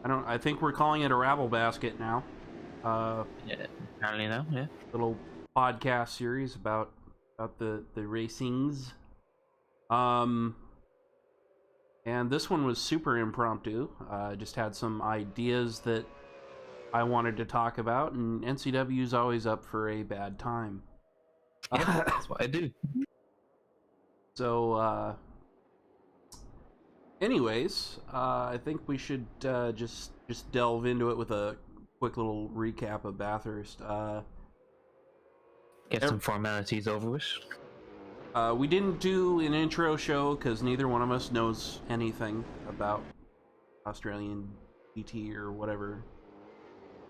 I think we're calling it a Rabblebasket now. Yeah, apparently now, yeah. Little podcast series about the racings. Um, and this one was super impromptu. Just had some ideas that I wanted to talk about, and NCW's always up for a bad time. Yeah, that's what I do. So, anyways, I think we should just delve into it with a quick little recap of Bathurst. Get some formalities over with. We didn't do an intro show because neither one of us knows anything about Australian GT or whatever.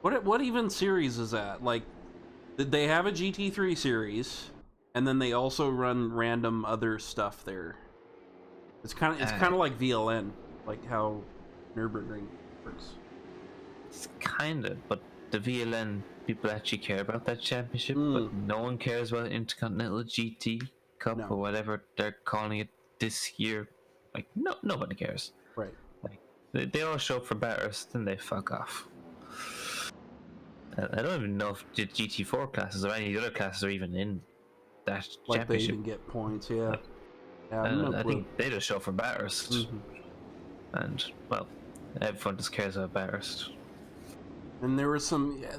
What even series is that? Like, they have a GT3 series, and then they also run random other stuff there. It's kind of like VLN, like how Nürburgring works. It's kind of, but the VLN people actually care about that championship, but no one cares about Intercontinental GT Cup or whatever they're calling it this year. Like, nobody cares. Right. Like, they all show up for Bathurst, then they fuck off. I don't even know if the GT4 classes or any other classes are even in that like championship. They even get points, yeah. I think they just show for Bathurst. And, well, everyone just cares about Bathurst. And there was some... Yeah,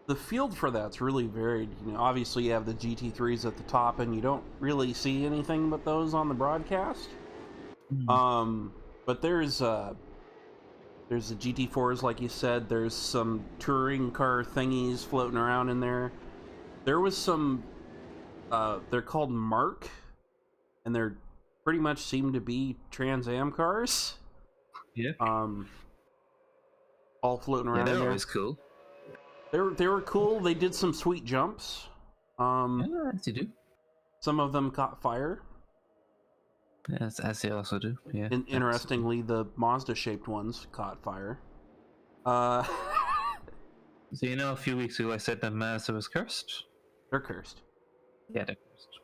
the field for that's really varied. You know, obviously you have the GT3s at the top, and you don't really see anything but those on the broadcast. But there's the GT4s, like you said. There's some touring car thingies floating around in there. There was some... they're called Mark, and they're pretty much seem to be Trans Am cars. Yeah. All floating around in there. They're always cool. They were cool. They did some sweet jumps. Yeah, as you do. Some of them caught fire. Yeah, as they also do. Yeah. Interestingly, the Mazda-shaped ones caught fire. So you know, a few weeks ago I said that Mazda was cursed. They're cursed. Yeah, they're cursed.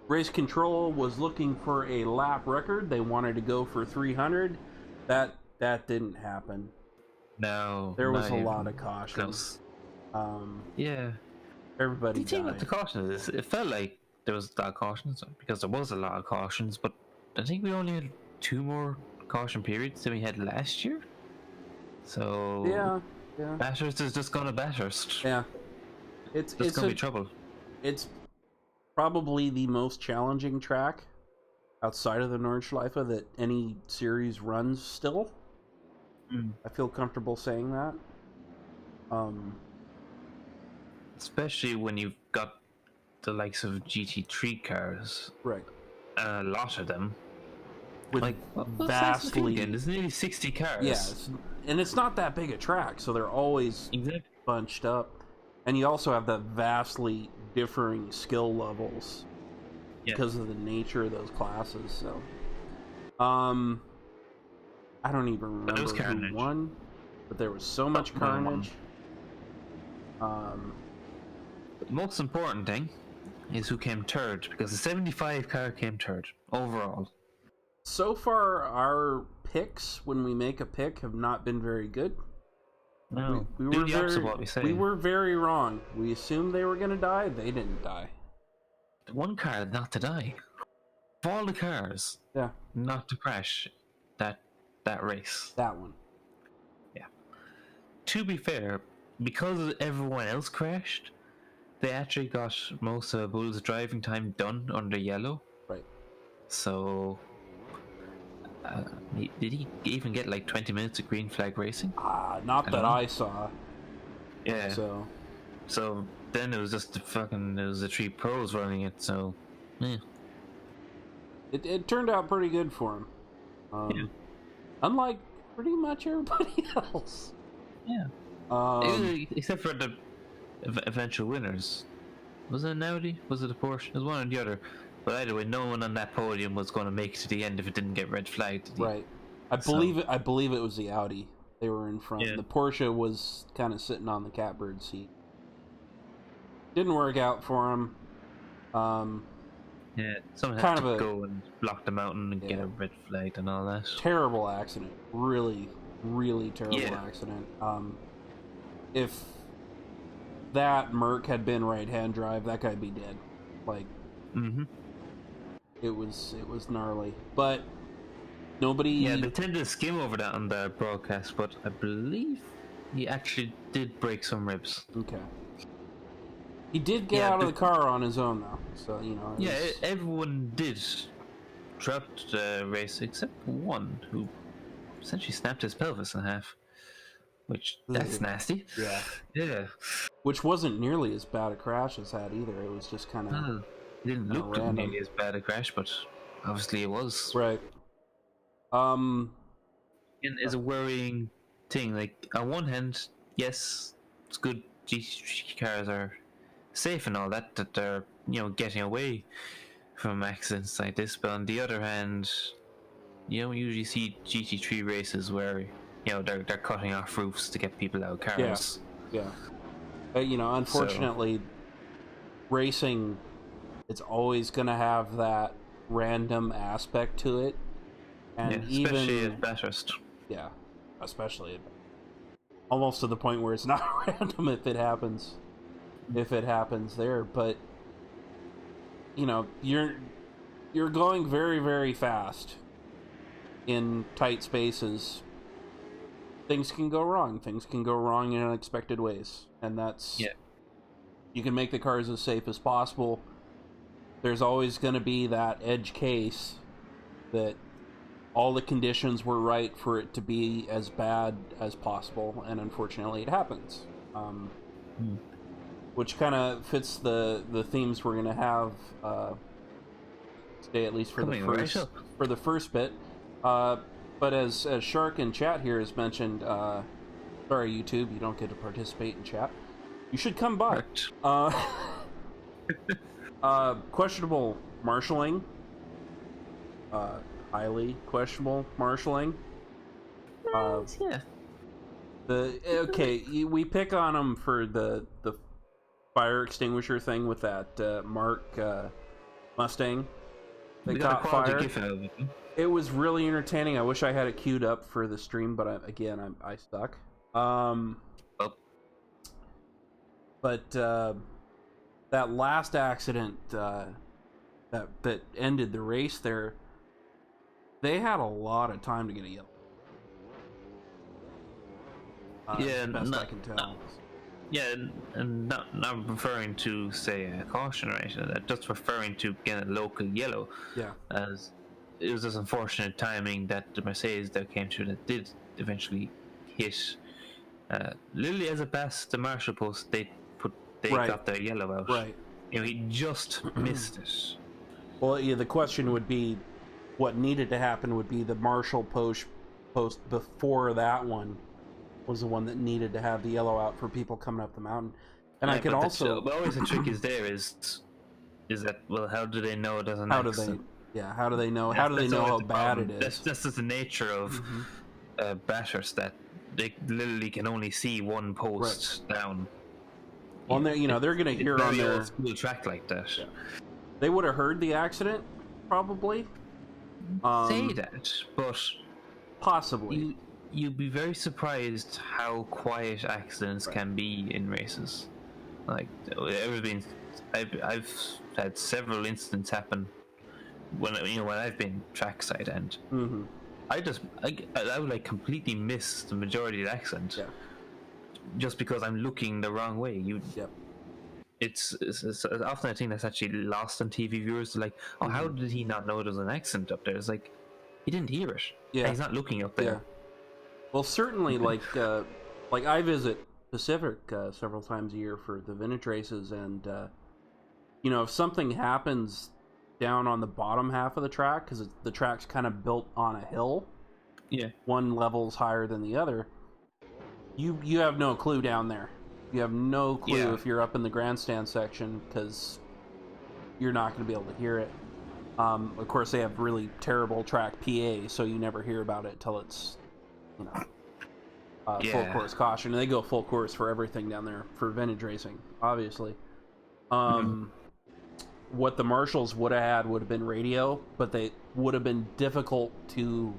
Race Control was looking for a lap record. They wanted to go for 300. That didn't happen. No. There was a lot of cautions. Yeah. Everybody The thing died. with the cautions is, it felt like there was a lot of cautions, because there was a lot of cautions, but I think we only had 2 more caution periods than we had last year. So yeah. Bathurst is just gonna Bathurst. Yeah. It's gonna be trouble. It's probably the most challenging track outside of the Nordschleife that any series runs still. I feel comfortable saying that. Especially when you've got the likes of GT3 cars. Right. A lot of them. With like, vastly... There's nearly 60 cars. Yeah, and it's not that big a track, so they're always bunched up. And you also have the vastly differing skill levels because of the nature of those classes. So, I don't even remember who won, but there was so much carnage. The most important thing is who came third, because the 75 car came third overall. So far, our picks, when we make a pick, have not been very good. No, we were very wrong. We assumed they were going to die. They didn't die. The one car not to die. Of all the cars, not to crash that race. That one. Yeah. To be fair, because everyone else crashed, they actually got most of Bull's driving time done under yellow. Right. So... did he even get like 20 minutes of green flag racing? Not that I saw. Yeah. So then it was just it was the 3 pros running it, so yeah. It turned out pretty good for him. Unlike pretty much everybody else. Yeah. Except for the eventual winners. Was it an Audi? Was it a Porsche? It was one or the other. But either way, no one on that podium was going to make it to the end if it didn't get red flagged. Right. I believe it was the Audi. They were in front. Yeah. The Porsche was kind of sitting on the catbird seat. Didn't work out for him. Yeah, someone had kind to of a go and block the mountain and get a red flag and all that. terrible accident. Really, really terrible Yeah. accident. If that Merc had been right-hand drive, that guy'd be dead. Like, it was gnarly. But nobody. Yeah, they tend to skim over that on the broadcast, but I believe he actually did break some ribs. Okay. He did get out of the car on his own, though. So, you know. Yeah, everyone did throughout the race except one who essentially snapped his pelvis in half. Which, that's nasty. Yeah. Yeah. Which wasn't nearly as bad a crash as that either. It was just kind of. It didn't look nearly as bad a crash, but obviously it was. Right. And it's a worrying thing. Like, on one hand, yes, it's good GT cars are safe and all that they're, you know, getting away from accidents like this, but on the other hand, you don't usually see GT3 races where, you know, they're cutting off roofs to get people out of cars. Yeah. You know, unfortunately, racing, it's always going to have that random aspect to it. And especially at Bathurst. Yeah, especially almost to the point where it's not random if it happens there. But you know, you're going very, very fast in tight spaces. Things can go wrong. Things can go wrong in unexpected ways, and that's you can make the cars as safe as possible. There's always going to be that edge case that all the conditions were right for it to be as bad as possible, and unfortunately it happens. Which kind of fits the themes we're going to have today, at least for the first bit. But as Shark in chat here has mentioned, sorry YouTube, you don't get to participate in chat. You should come by. Questionable marshalling. Highly questionable marshalling. We pick on him for the fire extinguisher thing with that Mark Mustang that caught fire. It was really entertaining. I wish I had it queued up for the stream, but I stuck. But that last accident that ended the race there, they had a lot of time to get a yellow. Best I can tell. And not referring to, say, a caution or anything, just referring to getting a local yellow. Yeah. As it was just unfortunate timing that the Mercedes that came through that did eventually hit. Literally as it passed the marshal post, they got their yellow out. Right. You know, he just missed it. Well, yeah, the question would be, what needed to happen would be the marshal post before that one was the one that needed to have the yellow out for people coming up the mountain. And I could also... But always the trick is that, well, how do they know it doesn't accident? How do they know? How do they know how bad it is? That's just the nature of Bathurst, that they literally can only see one post down. Well, they're going to hear on their school track like that. Yeah. They would have heard the accident, probably. Say that, but possibly. You'd be very surprised how quiet accidents can be in races. Like, I've had several incidents happen when I've been trackside, and I would like completely miss the majority of the accident just because I'm looking the wrong way. It's often a thing that's actually lost on TV viewers. They're like, oh, how did he not know there was an accident up there? It's like, he didn't hear it. He's not looking up there. Yeah. Well, certainly, like I visit Pacific several times a year for the vintage races, and if something happens down on the bottom half of the track, because the track's kind of built on a hill, one level's higher than the other, you have no clue down there. You have no clue if you're up in the grandstand section, because you're not going to be able to hear it. Of course, they have really terrible track PA, so you never hear about it till it's full course caution. And they go full course for everything down there for vintage racing, obviously. what the marshals would have had would have been radio, but they would have been difficult to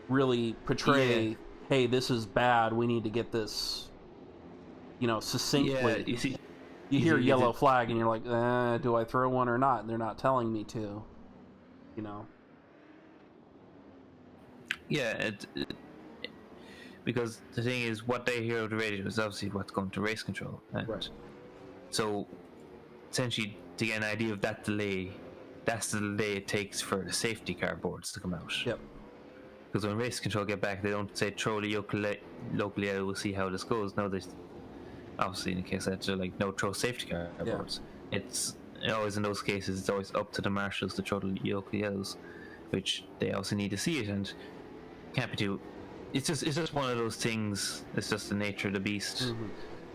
really portray. Hey, this is bad. We need to get this, succinctly. Yeah, you hear yellow flag and you're like, do I throw one or not? And they're not telling me to, Yeah, because the thing is, what they hear over the radio is obviously what's going to race control. And right. So, essentially, to get an idea of that delay, that's the delay it takes for the safety car boards to come out. Yep. Because when race control get back, they don't say throw the locally out, we'll see how this goes. No, they obviously, in the case that they're like, no, throw safety car boards. It's always in those cases, it's always up to the marshals to throw the local yellows, which they also need to see it, and can't be too. It's just one of those things. It's just the nature of the beast.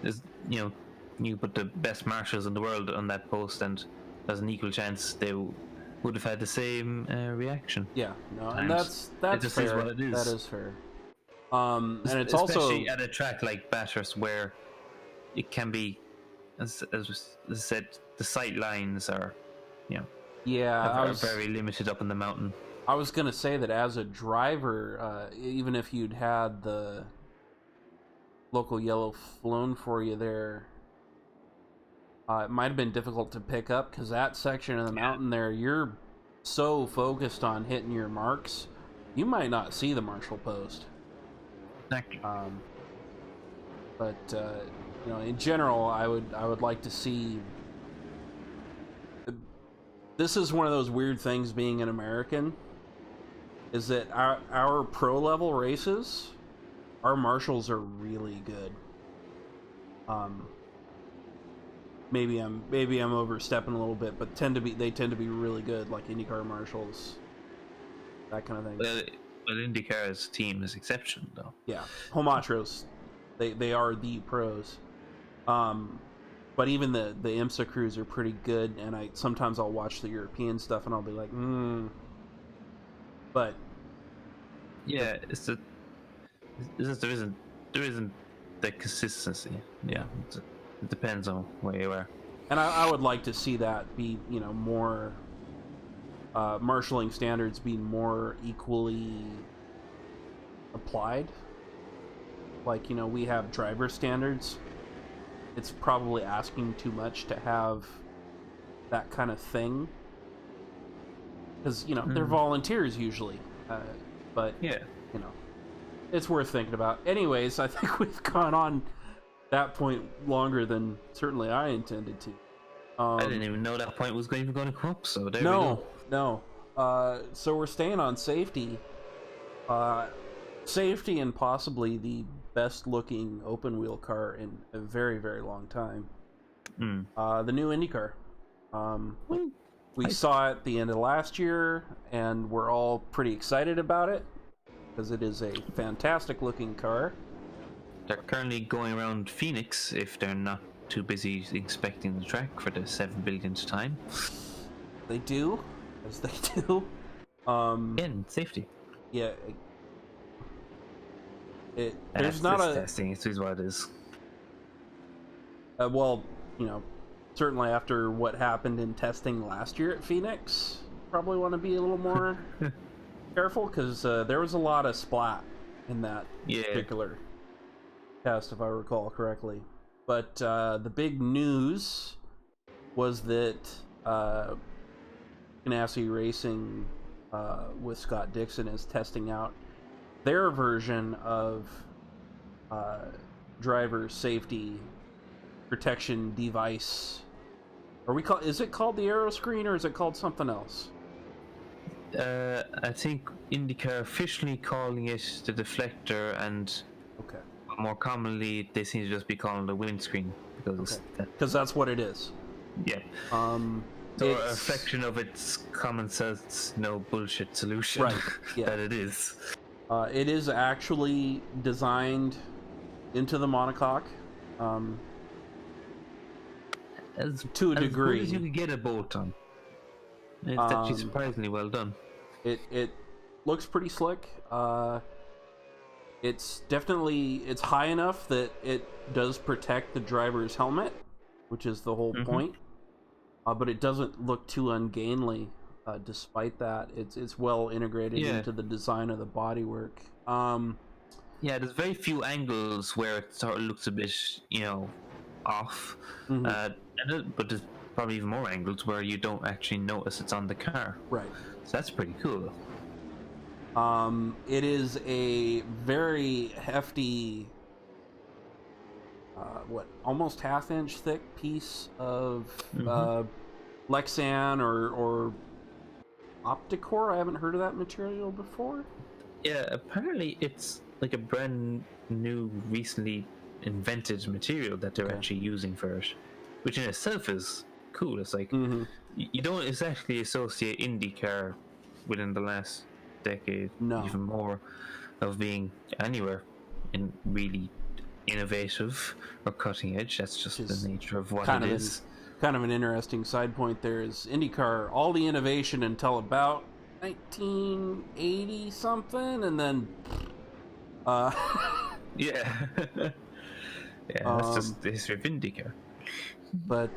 Mm-hmm. You put the best marshals in the world on that post, and there's an equal chance they would have had the same reaction. Yeah, no, and that's it just fair. Is what it is. That is fair. And it's especially at a track like Bathurst, where it can be, as I said, the sight lines are, are very limited up in the mountain. I was gonna say that as a driver, even if you'd had the local yellow flown for you there, it might have been difficult to pick up, because that section of the mountain there, you're so focused on hitting your marks, you might not see the marshal post. Exactly. But in general, I would like to see. This is one of those weird things being an American, is that our pro level races, our marshals are really good. Maybe I'm overstepping a little bit, but they tend to be really good, like IndyCar marshals, that kind of thing. But IndyCar's team is exceptional, though. Yeah, Homatros, they are the pros. But even the IMSA crews are pretty good, and sometimes I'll watch the European stuff and I'll be like, But yeah, it's just there isn't the consistency. Yeah, it depends on where you are. And I would like to see that be, more marshalling standards being more equally applied. Like, we have driver standards. It's probably asking too much to have that kind of thing, because they're volunteers usually, but yeah, it's worth thinking about. Anyways, I think we've gone on that point longer than certainly I intended to. I didn't even know that point was even going to come up, so there we go. No. So we're staying on safety. Safety, and possibly the best looking open wheel car in a very, very long time. The new IndyCar. We saw it the end of last year, and we're all pretty excited about it, because it is a fantastic looking car. They're currently going around Phoenix, if they're not too busy inspecting the track for the 7 billionth time. They do, as they do. Again, safety. Yeah. There's not a testing. It is what it is. Well, certainly after what happened in testing last year at Phoenix, probably want to be a little more careful, because there was a lot of splat in that particular test, if I recall correctly. But the big news was that Ganassi Racing with Scott Dixon is testing out their version of driver safety protection device. Is it called the Aeroscreen, or is it called something else? I think IndyCar officially calling it the deflector, and more commonly they seem to just be calling it the windscreen, because that's what it is. Yeah. So a reflection of its common sense, no bullshit solution, right? Yeah. that it is. It is actually designed into the monocoque. To a degree, as you can get a bolt on. It's actually surprisingly well done. It looks pretty slick. It's high enough that it does protect the driver's helmet, which is the whole point. but it doesn't look too ungainly. Despite that, it's well integrated into the design of the bodywork. Yeah, there's very few angles where it sort of looks a bit, off. But there's probably even more angles where you don't actually notice it's on the car. Right. So that's pretty cool. It is a very hefty, almost half-inch thick piece of Lexan or Opticore. I haven't heard of that material before. Yeah, apparently it's like a brand new, recently invented material that they're actually using for it, which in itself is cool. It's like you don't exactly associate IndyCar within the last decade, even more, of being anywhere in really innovative or cutting edge. That's just the nature of what it is. Kind of an interesting side point there is IndyCar, all the innovation until about 1980 something, and then yeah, that's just the history of IndyCar. But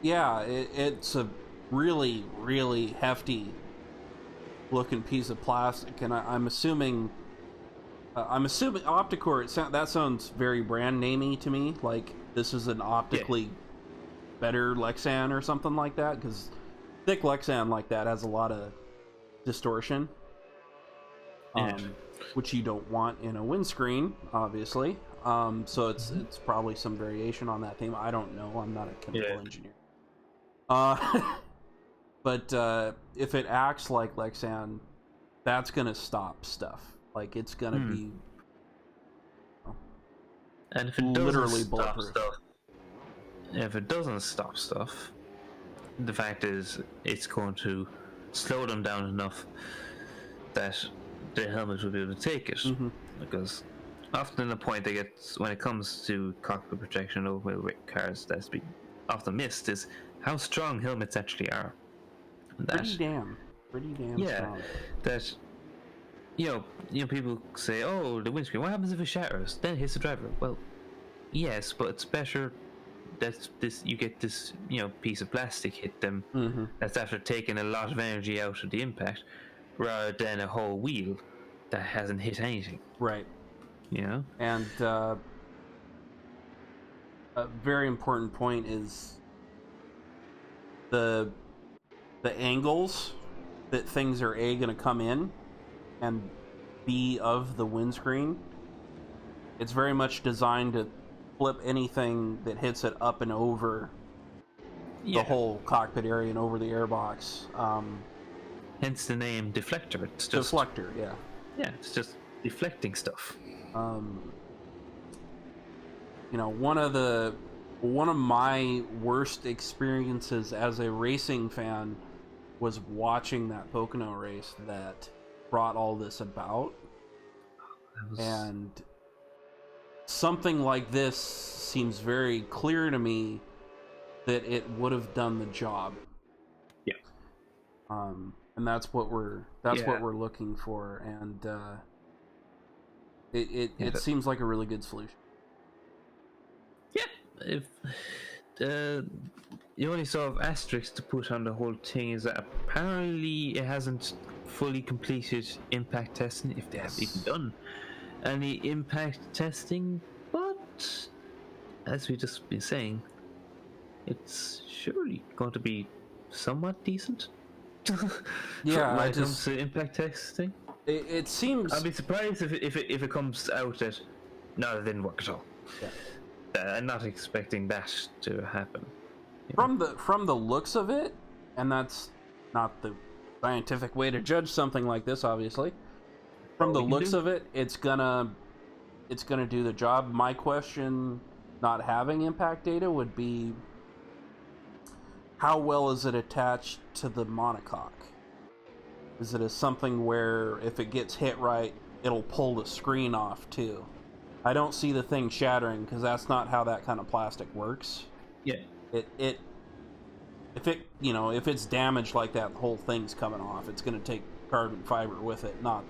it's a really, really hefty looking piece of plastic, and I'm assuming Opticore. That sounds very brand namey to me. Like this is an optically better Lexan or something like that, because thick Lexan like that has a lot of distortion, which you don't want in a windscreen, obviously. So it's probably some variation on that theme. I don't know. I'm not a chemical engineer. But if it acts like Lexan, that's gonna stop stuff. Like it's gonna be, and if it literally stop stuff, if it doesn't stop stuff, the fact is it's going to slow them down enough that the helmet will be able to take it. Because often the point they get when it comes to cockpit protection over cars that's been often missed is how strong helmets actually are. Pretty damn strong. That people say, oh, the windscreen, what happens if it shatters? Then it hits the driver. Well, yes, but it's better that you get this piece of plastic hit them that's after taking a lot of energy out of the impact, rather than a whole wheel that hasn't hit anything. Right. And a very important point is the angles that things are going to come in, and B, of the windscreen. It's very much designed to flip anything that hits it up and over the whole cockpit area and over the airbox. Hence the name deflector. It's just deflector. Yeah, it's just deflecting stuff. One of my worst experiences as a racing fan was watching that Pocono race that brought all this about. And something like this seems very clear to me that it would have done the job. Yeah. And that's what we're looking for, and it seems like a really good solution. Yeah. If the only sort of asterisk to put on the whole thing is that apparently it hasn't fully completed impact testing, if they have even done any impact testing, but as we've just been saying, it's surely going to be somewhat decent. Yeah, when it comes to impact testing. It seems. I'd be surprised if it comes out that no, it didn't work at all. Yeah. I'm not expecting that to happen. From the looks of it, and that's not the scientific way to judge something like this, obviously. From the looks of it, it's gonna do the job. My question, not having impact data, would be how well is it attached to the monocoque? Is it something where if it gets hit right, it'll pull the screen off too? I don't see the thing shattering because that's not how that kind of plastic works. Yeah. If it's damaged like that, the whole thing's coming off. It's going to take carbon fiber with it, not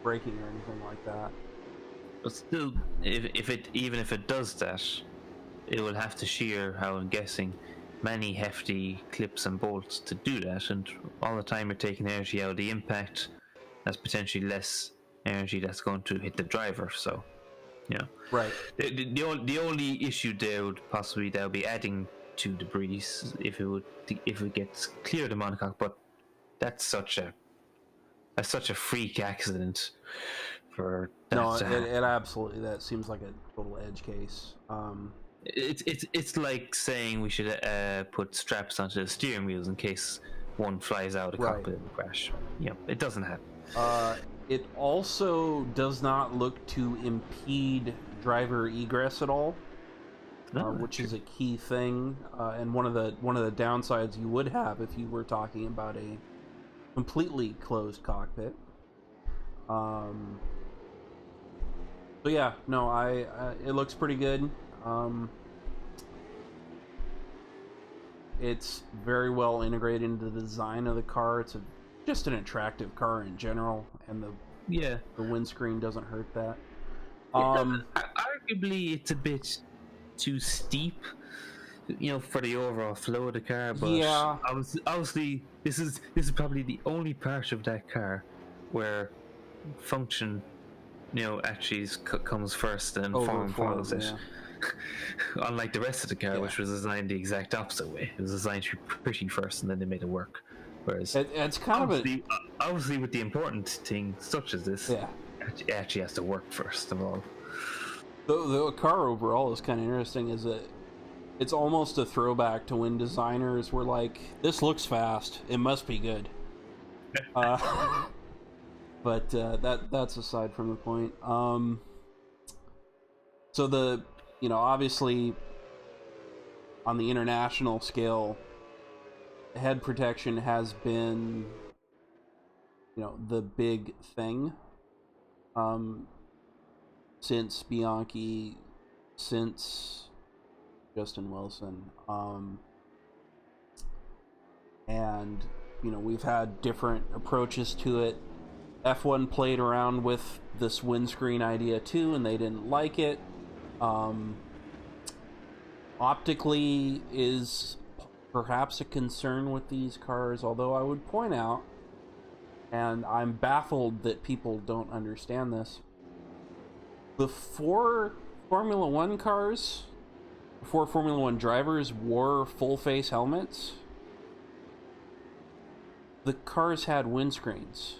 breaking or anything like that. But still, even if it does that, it will have to shear, how I'm guessing, many hefty clips and bolts to do that, and all the time you're taking energy out of the impact, that's potentially less energy that's going to hit the driver. So, you know, Right. the only issue there would possibly that would be adding to debris if it gets cleared the monocoque, but that's such a freak accident for that. No, it absolutely, that seems like a total edge case. It's like saying we should put straps onto the steering wheels in case one flies out of the cockpit in a crash. You know, it doesn't happen. It also does not look to impede driver egress at all, which is a key thing, and one of the downsides you would have if you were talking about a completely closed cockpit. So yeah, no, it looks pretty good. It's very well integrated into the design of the car. It's just an attractive car in general, and the windscreen doesn't hurt that. Arguably, it's a bit too steep, you know, for the overall flow of the car. But yeah, obviously, this is probably the only part of that car where function, you know, actually comes first and form follows it. Unlike the rest of the car, which was designed the exact opposite way. It was designed to be pretty first, and then they made it work. Whereas it's kind obviously with the important thing such as this, it actually has to work first of all. The car overall is kind of interesting. Is that it's almost a throwback to when designers were like, "This looks fast. It must be good." But that's aside from the point. So obviously, on the international scale, head protection has been, the big thing. Since Bianchi, since Justin Wilson, and we've had different approaches to it. F1 played around with this windscreen idea too, and they didn't like it. Optically is perhaps a concern with these cars, although I would point out, and I'm baffled that people don't understand this, the four Formula One cars, before Formula One drivers wore full face helmets, the cars had windscreens.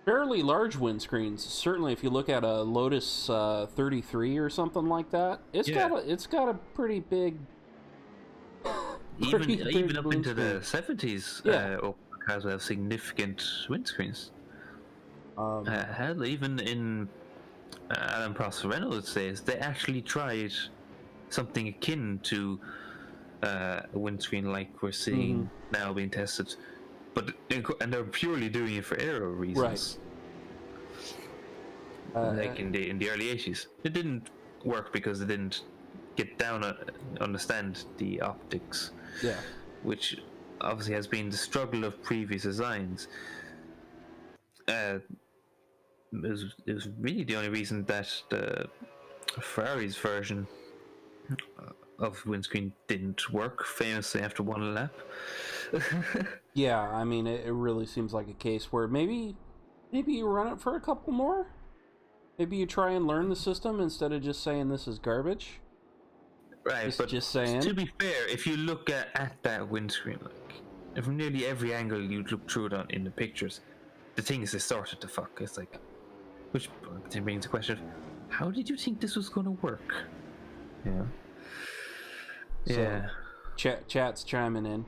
Fairly large windscreens. Certainly, if you look at a Lotus 33 or something like that, it's got a pretty big. Even up into the 70s, cars will have significant windscreens. Hell, even in Alan Prost Reynolds days, they actually tried something akin to a windscreen like we're seeing now being tested. And they're purely doing it for aero reasons. Right. Like in the early 80s. It didn't work because they didn't get down understand the optics. Yeah. Which obviously has been the struggle of previous designs. It was really the only reason that the Ferrari's version of windscreen didn't work, famously after one lap. Yeah, I mean, it really seems like a case where maybe you run it for a couple more. Maybe you try and learn the system instead of just saying this is garbage. Right, but just saying. To be fair, if you look at that windscreen, like from nearly every angle you look through it in the pictures, the thing is distorted to fuck. It's like, which brings the question of, how did you think this was going to work? Yeah. So, chat's chiming in.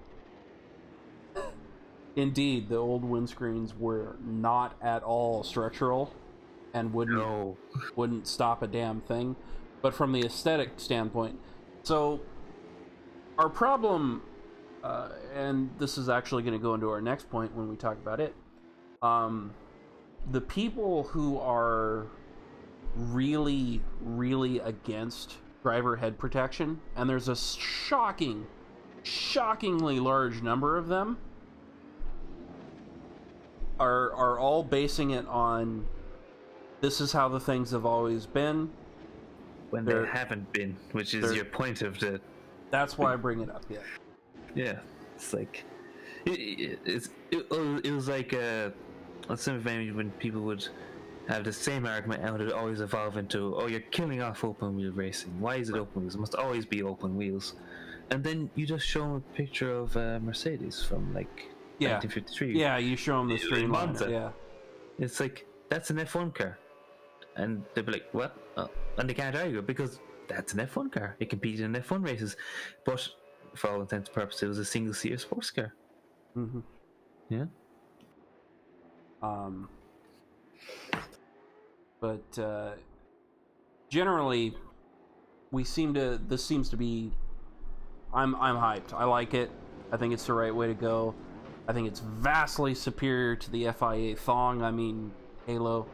Indeed, the old windscreens were not at all structural and wouldn't stop a damn thing. But from the aesthetic standpoint, so our problem, and this is actually going to go into our next point when we talk about it, the people who are really, really against driver head protection, and there's a shockingly large number of them, are all basing it on this is how the things have always been. when they haven't been, which is your point of the. That's why I bring it up. Yeah. Yeah, it's like it was like maybe when people would have the same argument and it would always evolve into, oh, you're killing off open wheel racing. Why is it open wheels? It must always be open wheels. And then you just show them a picture of Mercedes from like 1953. Yeah, you show them the Streamliner. Yeah, it's like that's an F1 car, and they'd be like, "What?" And they can't argue because that's an F1 car. It competed in F1 races, but for all intents and purposes, it was a single-seater sports car. Mm-hmm. Yeah. But generally, this seems to be. I'm hyped. I like it. I think it's the right way to go. I think it's vastly superior to the FIA Thong. I mean, Halo.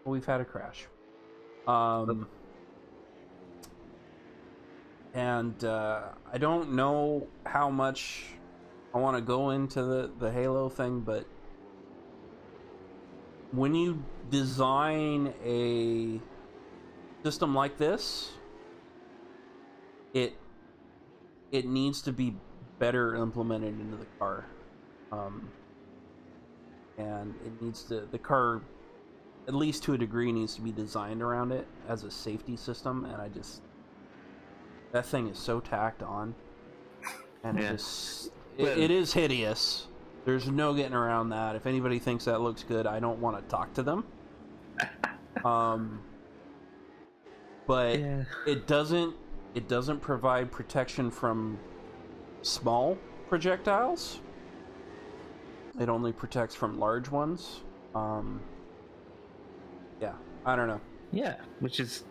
We've had a crash. And I don't know how much I want to go into the Halo thing, but when you design a system like this, it needs to be better implemented into the car, and the car, at least to a degree, needs to be designed around it as a safety system. And that thing is so tacked on, and it is hideous. There's no getting around that. If anybody thinks that looks good, I don't want to talk to them. But it doesn't provide protection from small projectiles. It only protects from large ones. Yeah, I don't know. Yeah, which is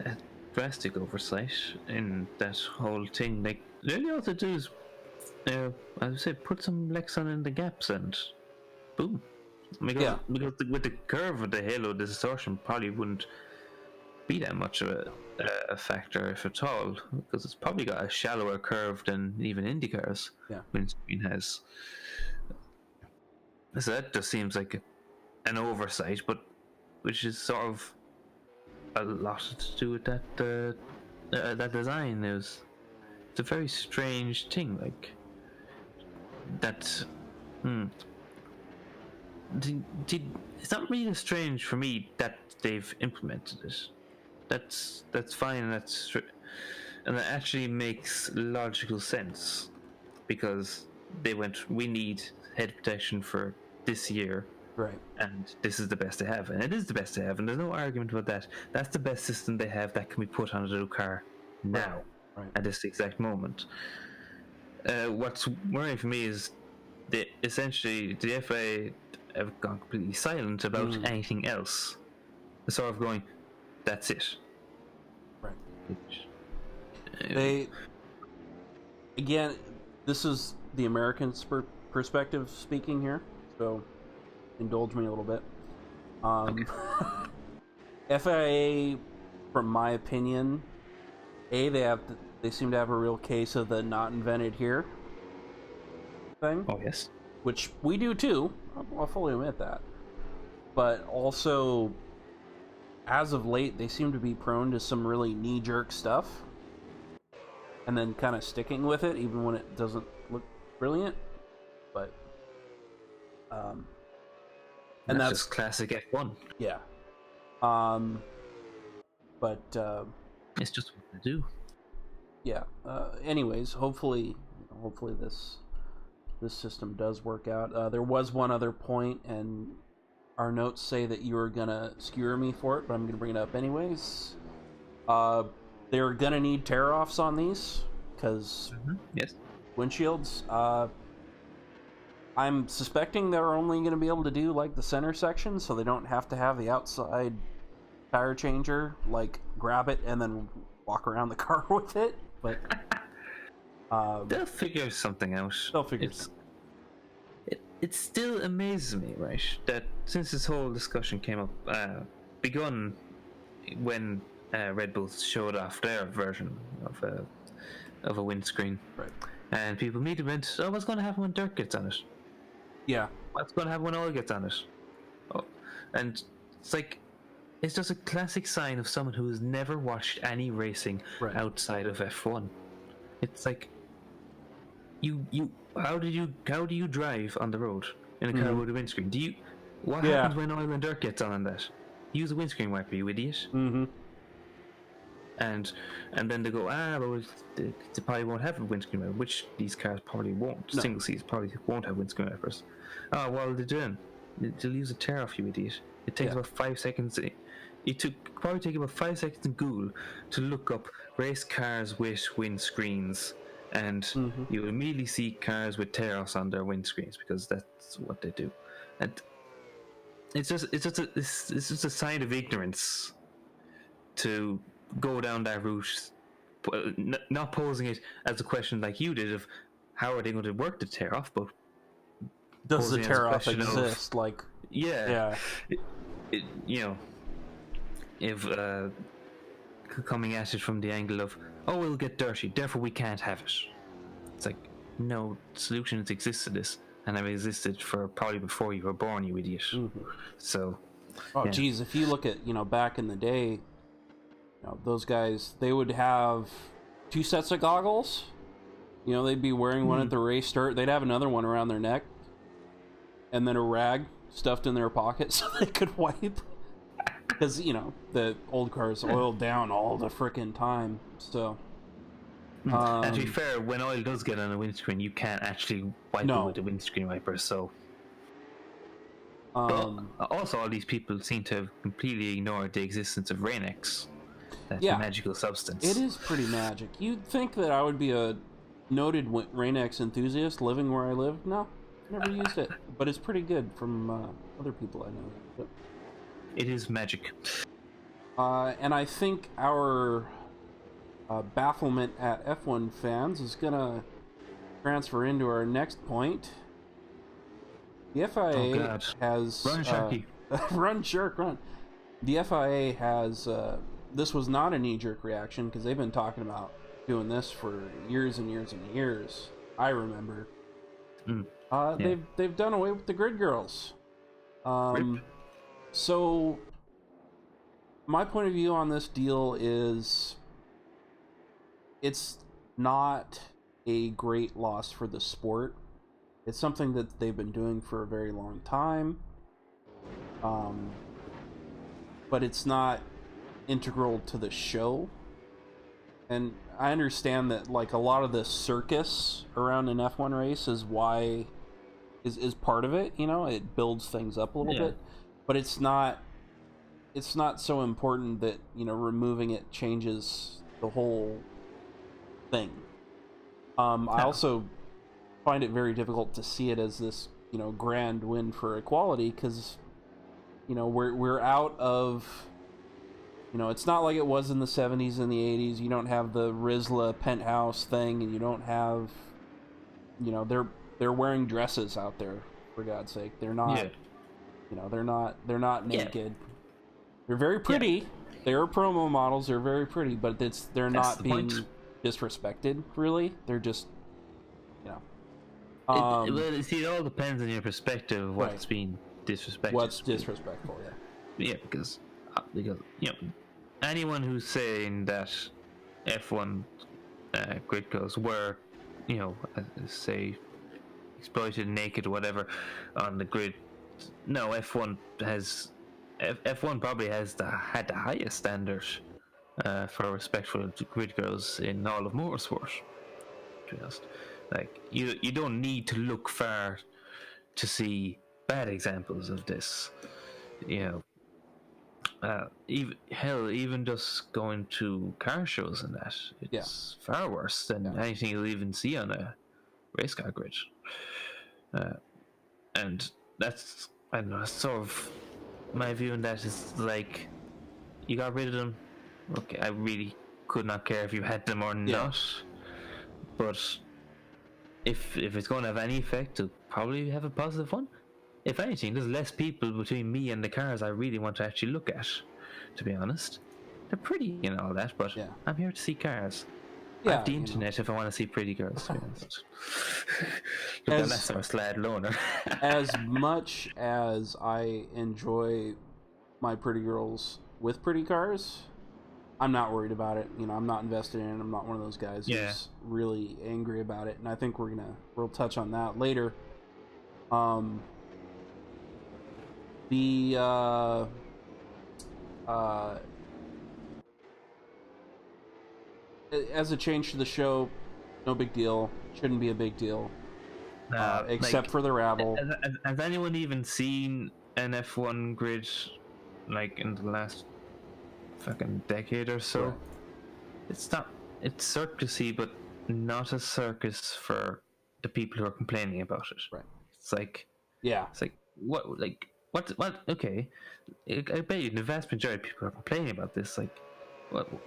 a drastic oversight in that whole thing. Like, really all to do is, I would say, put some Lexan in the gaps and boom. Because with the curve of the Halo, the distortion probably wouldn't be that much of a factor, if at all, because it's probably got a shallower curve than even IndyCars. Yeah, windscreen has. So that just seems like an oversight, but which is sort of a lot to do with that design. It's a very strange thing, like that. It's not really strange for me that they've implemented it. That's fine, and that actually makes logical sense, because they went, we need head protection for this year, right? And this is the best they have, and it is the best they have, and there's no argument about that. That's the best system they have that can be put on a little car now, right. At this exact moment. What's worrying for me is essentially the FIA have gone completely silent about anything else. They're sort of going, that's it. Right. Again, this is the American perspective speaking here, so indulge me a little bit. FIA, from my opinion, they seem to have a real case of the not invented here thing. Oh, yes. Which we do too. I'll fully admit that. But also, as of late, they seem to be prone to some really knee-jerk stuff, and then kind of sticking with it even when it doesn't look brilliant. But and that's just classic F1. Yeah. But it's just what they do. Yeah. Anyways, hopefully this system does work out. There was one other point, and our notes say that you were gonna skewer me for it, but I'm gonna bring it up anyways. They're gonna need tear-offs on these, because yes, windshields. I'm suspecting they're only gonna be able to do like the center section, so they don't have to have the outside tire changer like grab it and then walk around the car with it. But they'll figure something out. It still amazes me, right, that since this whole discussion came up, begun when Red Bull showed off their version of a windscreen, right? And people immediately went, "Oh, what's going to happen when dirt gets on it? Yeah, what's going to happen when oil gets on it? Oh, And it's like, it's just a classic sign of someone who has never watched any racing Right. outside of F1. It's like, you how do you drive on the road in a car with a windscreen? What happens when oil and dirt gets on that? Use a windscreen wiper, you idiot. And then they go, but they probably won't have a windscreen wiper, which these cars probably won't. No. Single seats probably won't have windscreen wipers. Oh, what are they doing? They'll use a tear off, you idiot. It takes about 5 seconds. Probably take about 5 seconds in Google to look up race cars with windscreens, and you immediately see cars with tear offs on their windscreens, because that's what they do. And it's just a sign of ignorance to go down that route, not posing it as a question like you did of how are they going to work the tear off, but does the tear off exist? If coming at it from the angle of, oh, it'll get dirty, therefore we can't have it. It's like, no, solutions exist to this, and have existed for probably before you were born, you idiot. So, geez, if you look at, back in the day, those guys, they would have 2 sets of goggles. They'd be wearing one at the race start. They'd have another one around their neck, and then a rag stuffed in their pocket so they could wipe. Because, the old cars oiled down all the frickin' time. So, and to be fair, when oil does get on a windscreen, you can't actually wipe it with a windscreen wiper. So, also, all these people seem to have completely ignored the existence of Rain-X. That's a magical substance. It is pretty magic. You'd think that I would be a noted Rain-X enthusiast living where I live. No, never used it, but it's pretty good from other people I know. But, it is magic. And I think our bafflement at F1 fans is going to transfer into our next point. The FIA has... Run, Sharky. Run, Shark, run. The FIA has... this was not a knee-jerk reaction, because they've been talking about doing this for years and years and years. I remember. They've done away with the grid girls. So, my point of view on this deal is, it's not a great loss for the sport. It's something that they've been doing for a very long time. But it's not integral to the show. And I understand that, like, a lot of the circus around an F1 race is part of it, it builds things up a little bit. But it's not so important that, removing it changes the whole thing. I also find it very difficult to see it as this, grand win for equality, because, we're out of, it's not like it was in the 70s and the 80s. You don't have the Rizla penthouse thing, and you don't have, they're wearing dresses out there, for God's sake. They're not, they're not naked. They're very pretty. They're promo models. They're very pretty, but they're not being disrespected, really. They're just, it all depends on your perspective of what's being disrespected. What's disrespectful, yeah. Because anyone who's saying that F1 grid girls were, say, exploited, naked, or whatever, on the grid, no, F1 probably had the highest standard for respect for grid girls in all of motorsport. To be honest, like, you don't need to look far to see bad examples of this. Even just going to car shows and that, it's far worse than anything you'll even see on a race car grid. And that's, I don't know, sort of my view on that is, like, you got rid of them. Okay, I really could not care if you had them or not. But if it's going to have any effect, it'll probably have a positive one. If anything, there's less people between me and the cars I really want to actually look at, to be honest. They're pretty and all that, but I'm here to see cars. I have Yeah, the internet if I want to see pretty girls, to be honest. Look, unless I'm a slad loner. As much as I enjoy my pretty girls with pretty cars, I'm not worried about it. I'm not invested in it. I'm not one of those guys who's really angry about it. And I think we'll touch on that later. The as a change to the show, no big deal. Shouldn't be a big deal. Except for the rabble. Has anyone even seen an F1 grid like in the last fucking decade or so? Right. It's circusy, but not a circus for the people who are complaining about it. Right. It's like, what? Okay, I bet you the vast majority of people are complaining about this. Like,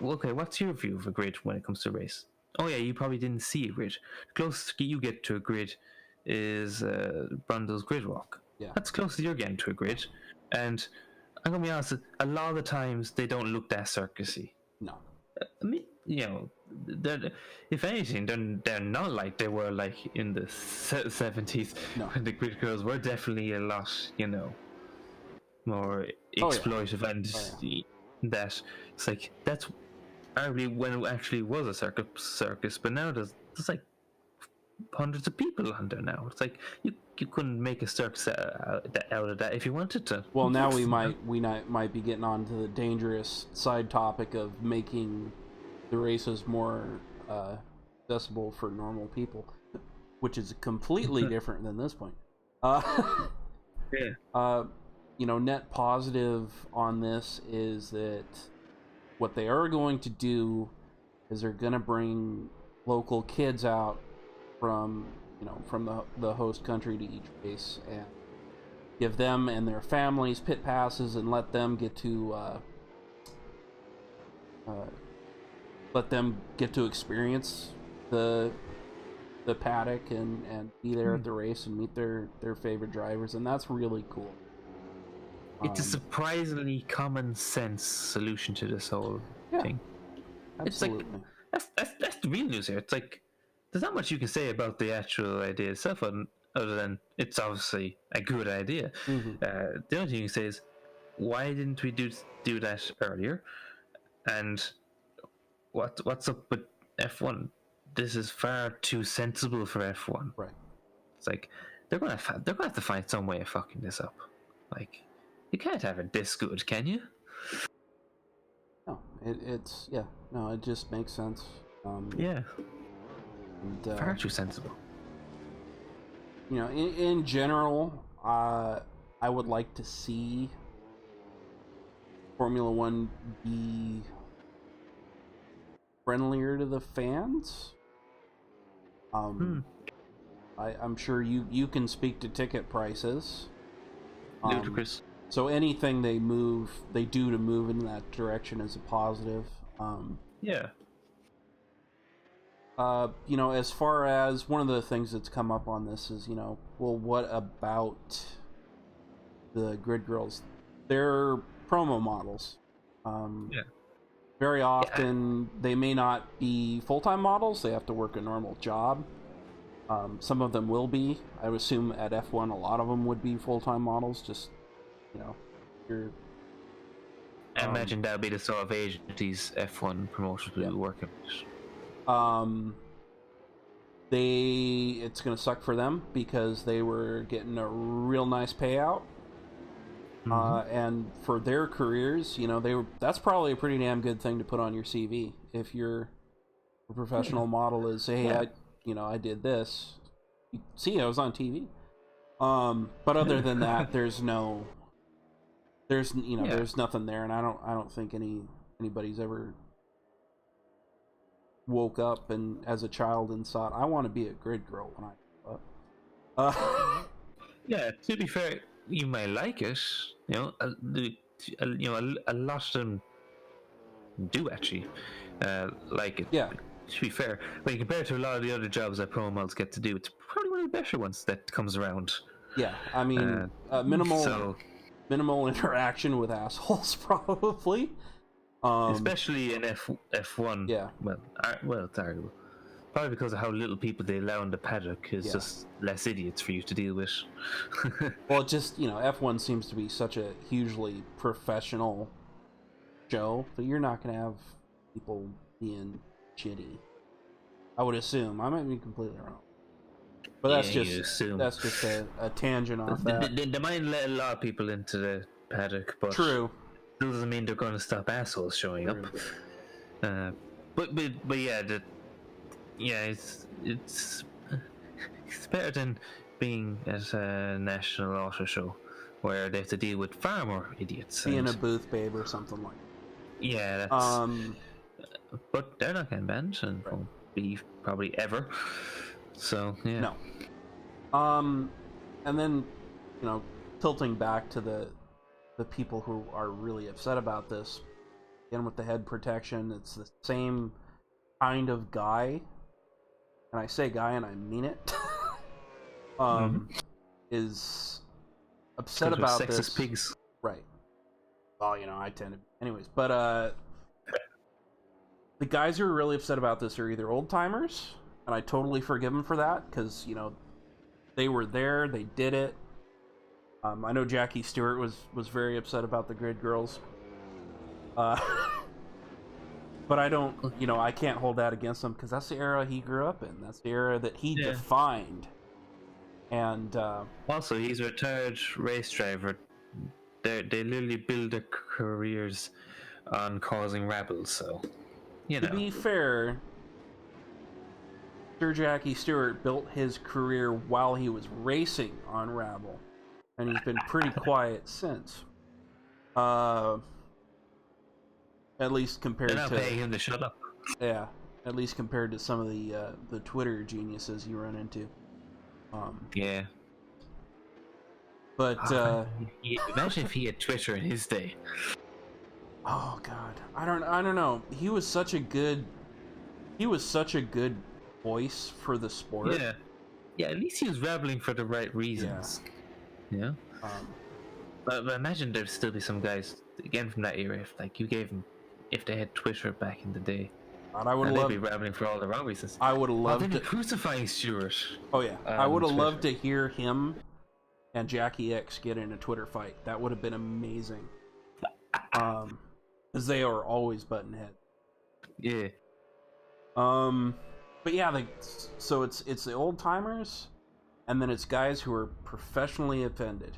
okay, what's your view of a grid when it comes to a race? Oh yeah, you probably didn't see a grid. The closest you get to a grid is Brundle's grid walk. Yeah, that's close as you're getting to a grid. And I'm gonna be honest, a lot of the times they don't look that circusy. No, I mean, if anything, they're not like they were like in the 70s. No, when the grid girls were definitely a lot, more exploitive and that it's like that's arguably when it actually was a circus, but now there's like hundreds of people on there now. It's like you couldn't make a circus out of that if you wanted to. Well, now we might be getting on to the dangerous side topic of making the races more accessible for normal people, which is completely different than this point. Net positive on this is that what they are going to do is they're going to bring local kids out from the host country to each race and give them and their families pit passes and let them get to experience the paddock and be there at the race and meet their favorite drivers, and that's really cool. It's a surprisingly common sense solution to this whole thing. Absolutely. It's like that's the real news here. It's like there's not much you can say about the actual idea itself, other than it's obviously a good idea. Mm-hmm. The only thing you can say is, why didn't we do that earlier? And what's up with F1? This is far too sensible for F1. Right. It's like they're gonna have to find some way of fucking this up. Like, you can't have it this good, can you? No, it just makes sense. And, far too sensible. In general, I would like to see Formula One be friendlier to the fans. I'm sure you can speak to ticket prices. Ludicrous. So anything they do to move in that direction is a positive. As far as one of the things that's come up on this is, well, what about the grid girls? They're promo models. Very often they may not be full-time models. They have to work a normal job. Some of them will be. I would assume at F1 a lot of them would be full-time models. Just, I imagine that would be the sort of age these F1 promoters will be working with. It's gonna suck for them because they were getting a real nice payout. And for their careers, that's probably a pretty damn good thing to put on your CV. If you're a professional model is, hey, I did this. See, I was on TV. But other than that, there's nothing there, and I don't think anybody's ever woke up and as a child and thought, I want to be a grid girl when I grow up. To be fair, you may like it. A lot of them do actually like it. Yeah. To be fair, when you compare it to a lot of the other jobs that promo models get to do, it's probably one of the better ones that comes around. Yeah, I mean, minimal interaction with assholes, probably. Especially in F1. Yeah. Well, it's arguable. Probably because of how little people they allow in the paddock is just less idiots for you to deal with. Well, it just, F1 seems to be such a hugely professional show that you're not going to have people being shitty. I would assume. I might be completely wrong. But that's just a tangent off that. They might let a lot of people into the paddock, but True. Still doesn't mean they're going to stop assholes showing up. But yeah, it's better than being at a national auto show where they have to deal with far more idiots. Being a booth babe or something like that. Yeah, that's... but they're not getting banned and won't be probably ever. So, yeah. No. And then, tilting back to the people who are really upset about this, again with the head protection, it's the same kind of guy, and I say guy and I mean it, is upset about sexist this. Pigs. Right. Well, I tend to... Anyways, but, the guys who are really upset about this are either old-timers, and I totally forgive them for that, because, they were there, they did it. I know Jackie Stewart was very upset about the Grid Girls. But I don't, I can't hold that against him, because that's the era he grew up in. That's the era that he defined. And, also, he's a retired race driver. They literally build their careers on causing rabble, so, To be fair, Sir Jackie Stewart built his career while he was racing on Rabble, and he's been pretty quiet since. At least compared They're not to paying him to shut up. Yeah, at least compared to some of the Twitter geniuses you run into. Yeah. But imagine if he had Twitter in his day. Oh God, I don't know. He was such a good voice for the sport. Yeah. At least he was rabbling for the right reasons. Yeah. But imagine there'd still be some guys again from that era. If they had Twitter back in the day, they'd be rabbling for all the wrong reasons. I would have loved to crucifying Stewart. Oh yeah, I would have loved to hear him and Jackie X get in a Twitter fight. That would have been amazing. Because they are always button head. Yeah. But yeah, so it's the old timers, and then it's guys who are professionally offended.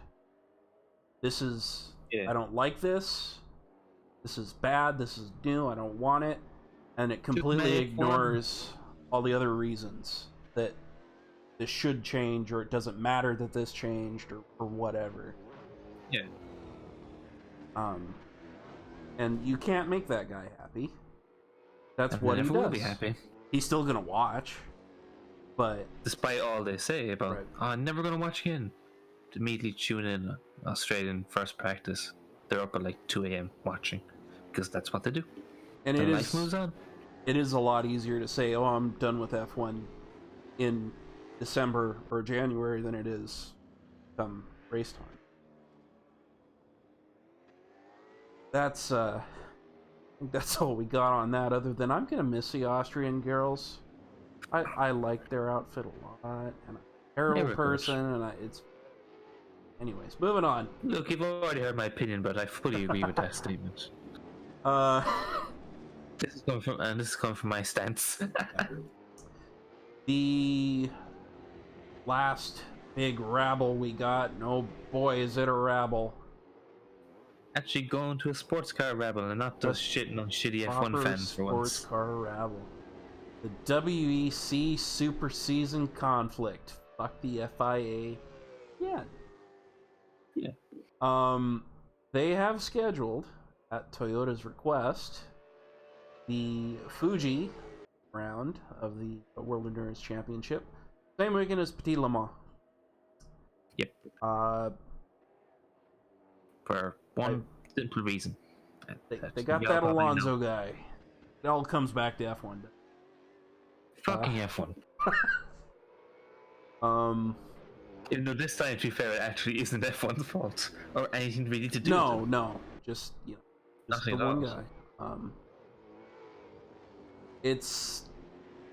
This is I don't like this. This is bad. This is new. I don't want it, and it completely ignores all the other reasons that this should change, or it doesn't matter that this changed, or whatever. Yeah. And you can't make that guy happy. That's what he does. Will be happy. He's still gonna watch, but despite all they say about, I'm never gonna watch again. Immediately tune in Australian first practice. They're up at like 2 a.m. watching, because that's what they do. And life moves on. It is a lot easier to say, "Oh, I'm done with F1" in December or January than it is come race time. That's I think that's all we got on that, other than I'm gonna miss the Austrian girls. I like their outfit a lot, and I'm a terrible person, and it's... Anyways, moving on. Look, you've already heard my opinion, but I fully agree with that statement. This is coming from my stance. The last big rabble we got, and oh boy, is it a rabble. Actually going to a sports car rabble and not just shitting on shitty F1 fans for once. Sports car rabble. The WEC Super Season Conflict. Fuck the FIA. Yeah. They have scheduled, at Toyota's request, the Fuji round of the World Endurance Championship. Same weekend as Petit Le Mans. Yep. For one simple reason. They got that Alonso guy. It all comes back to F1. Fucking F1. Even though this time, to be fair, it actually isn't F1's fault or anything really to do with it. No, just the one guy. Um, it's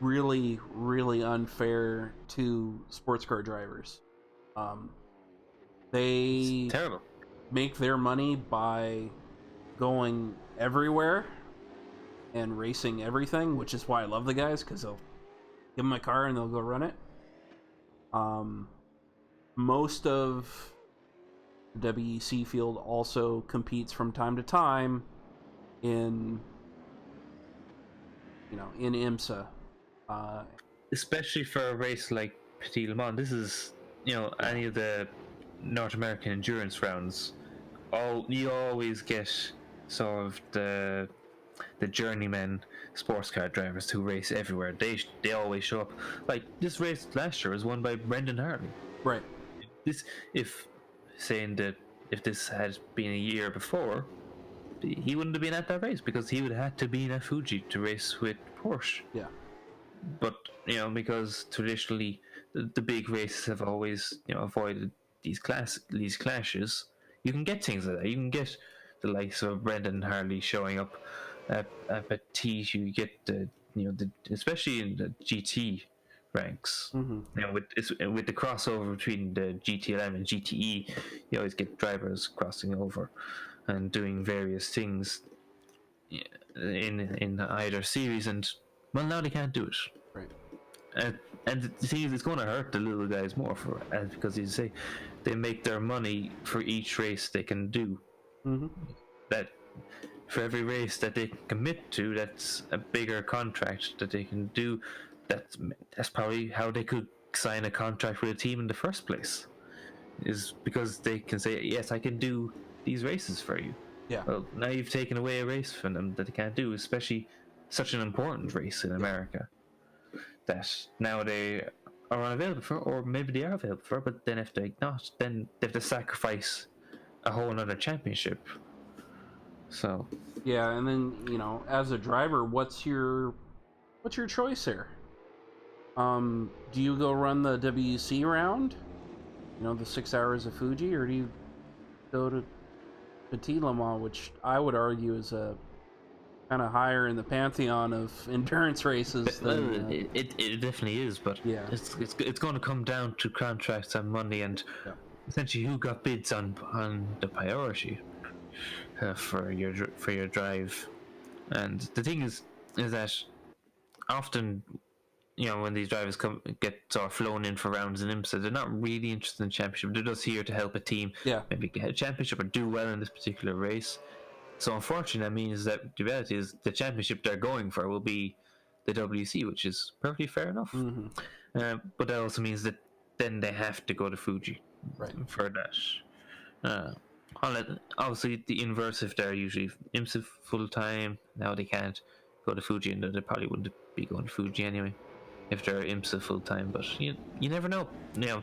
really, really unfair to sports car drivers. Um, It's they terrible. make their money by going everywhere and racing everything, which is why I love the guys, because they'll give them a car and they'll go run it. Um, most of the WEC field also competes from time to time in, in IMSA. Uh, Especially for a race like Petit Le Mans. This is, any of the North American endurance rounds. You always get sort of the journeyman sports car drivers who race everywhere. They always show up. Like this race last year was won by Brendan Hartley. right. This if saying that if this had been a year before, he wouldn't have been at that race because he would have had to be in a Fuji to race with Porsche. Yeah. But because traditionally the big races have always avoided these clashes, you can get things like that. You can get the likes of Brendan Hartley showing up at Petit. You get especially in the GT ranks. Mm-hmm. With the crossover between the GTLM and GTE, you always get drivers crossing over and doing various things in either series, and well, now they can't do it. Right. And the thing is, it's going to hurt the little guys more because you say they make their money for each race they can do. Mm-hmm. That for every race that they commit to, that's a bigger contract that they can do. That's probably how they could sign a contract with a team in the first place, is because they can say, yes, I can do these races for you. Yeah. Well, now you've taken away a race from them that they can't do, especially such an important race in America that now they are unavailable for, or maybe they are available for, but then if they're not, then they have to sacrifice a whole another championship. So Yeah, and then, as a driver, what's your choice here? Do you go run the WEC round? The 6 hours of Fuji, or do you go to Petit Le Mans, which I would argue is a kind of higher in the pantheon of endurance races than it definitely is, but yeah, it's going to come down to contracts on money and essentially who got bids on the priority for your drive. And the thing is that often when these drivers get sort of flown in for rounds in IMSA, they're not really interested in the championship. They're just here to help a team maybe get a championship or do well in this particular race. So unfortunately, that means that the reality is the championship they're going for will be the WC, which is perfectly fair enough. Mm-hmm. But that also means that then they have to go to Fuji for that. Obviously, the inverse, if they're usually IMSA full time, now they can't go to Fuji, and they probably wouldn't be going to Fuji anyway if they're IMSA full time. But you never know. There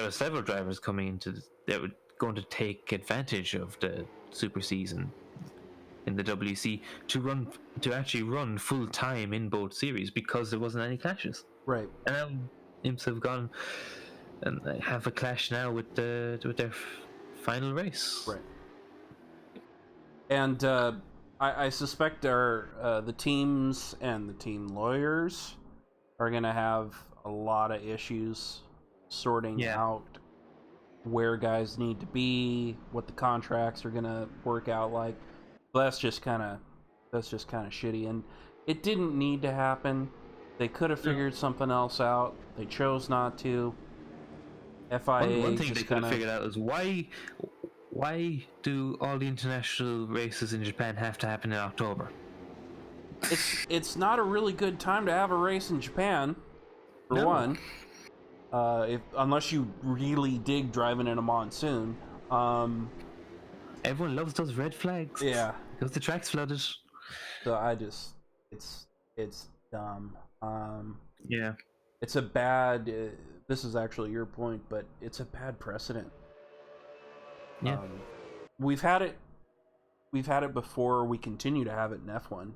are several drivers coming into that were going to take advantage of the super season in the WC to actually run full time in both series because there wasn't any clashes. Right. And now IMSA have gone and have a clash now with their final race. Right. And I suspect the teams and the team lawyers are going to have a lot of issues sorting out where guys need to be, what the contracts are going to work out like. So that's just kind of shitty, and it didn't need to happen. They could have figured something else out. They chose not to. FIA one thing they could have figured out is why do all the international races in Japan have to happen in October? It's not a really good time to have a race in Japan, for one. Unless you really dig driving in a monsoon. Everyone loves those red flags. Yeah, because the track's flooded. So it's dumb. It's a bad. This is actually your point, but it's a bad precedent. Yeah, we've had it before. We continue to have it in F1,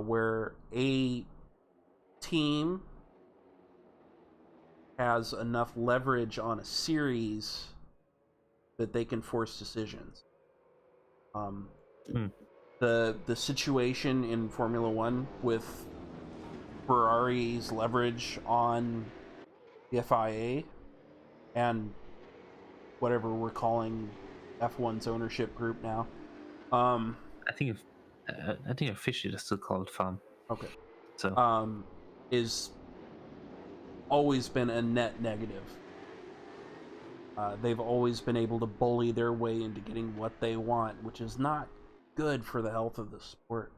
where a team has enough leverage on a series that they can force decisions. the situation in Formula One with Ferrari's leverage on the FIA and whatever we're calling F1's ownership group now. I think officially it's still called FAM. Okay. So Is always been a net negative. They've always been able to bully their way into getting what they want, which is not good for the health of the sport.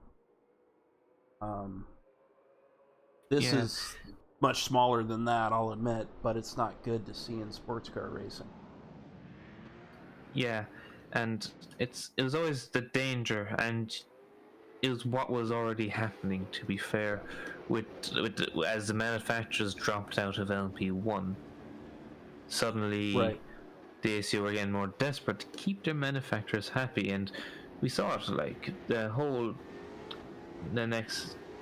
This is much smaller than that, I'll admit, but it's not good to see in sports car racing. yeah, and it was always the danger, and it was what was already happening. To be fair, as the manufacturers dropped out of LMP1, suddenly Right. the ACO were getting more desperate to keep their manufacturers happy, and we saw it like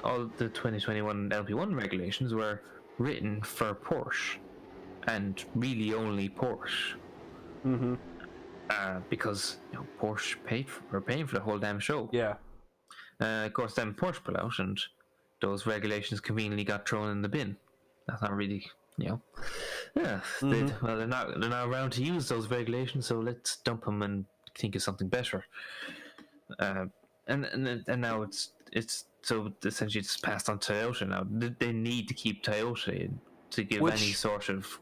all the 2021 LP1 regulations were written for Porsche, and really only Porsche. Mm-hmm. Because Porsche were paying for the whole damn show. Yeah. Of course, then Porsche put out, and those regulations conveniently got thrown in the bin. That's not really, Yeah, they're not around to use those regulations, so let's dump them and think of something better. And now it's so essentially it's passed on to Toyota now. They need to keep Toyota in to give any sort of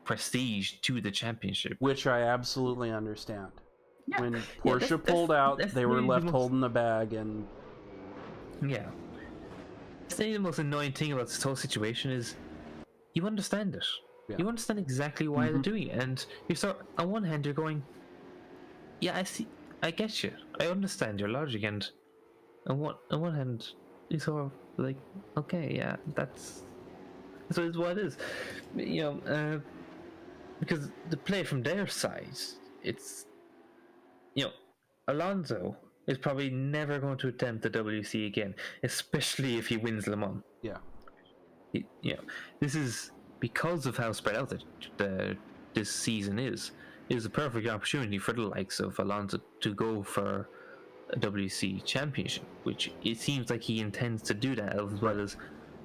prestige to the championship, which I absolutely understand. Yeah. When Porsche pulled out, they were left holding the bag, and I think the most annoying thing about this whole situation is you understand it. Yeah. You understand exactly why they're doing it, and you start on one hand you're going, yeah, I see, I get you, I understand your logic, and on one hand you sort of like, okay, yeah, that's what it is, because the play from their side, it's Alonso is probably never going to attempt the WC again, especially if he wins Le Mans. Yeah. This is because of how spread out this season is a perfect opportunity for the likes of Alonso to go for a WC championship, which it seems like he intends to do that, as well as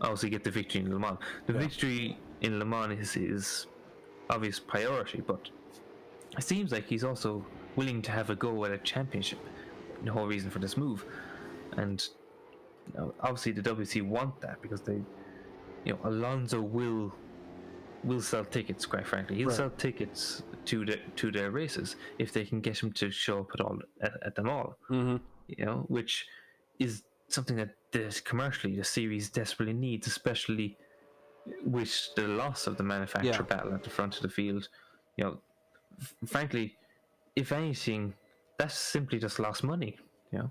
obviously get the victory in Le Mans. The victory in Le Mans is his obvious priority, but it seems like he's also willing to have a go at a championship. The whole reason for this move, and obviously the WC want that because they, Alonso will sell tickets. Quite frankly, he'll sell tickets to their races if they can get him to show up at them all. Mm-hmm. Which is something that commercially the series desperately needs, especially with the loss of the manufacturer battle at the front of the field. Frankly, if anything, that's simply just lost money. Yeah.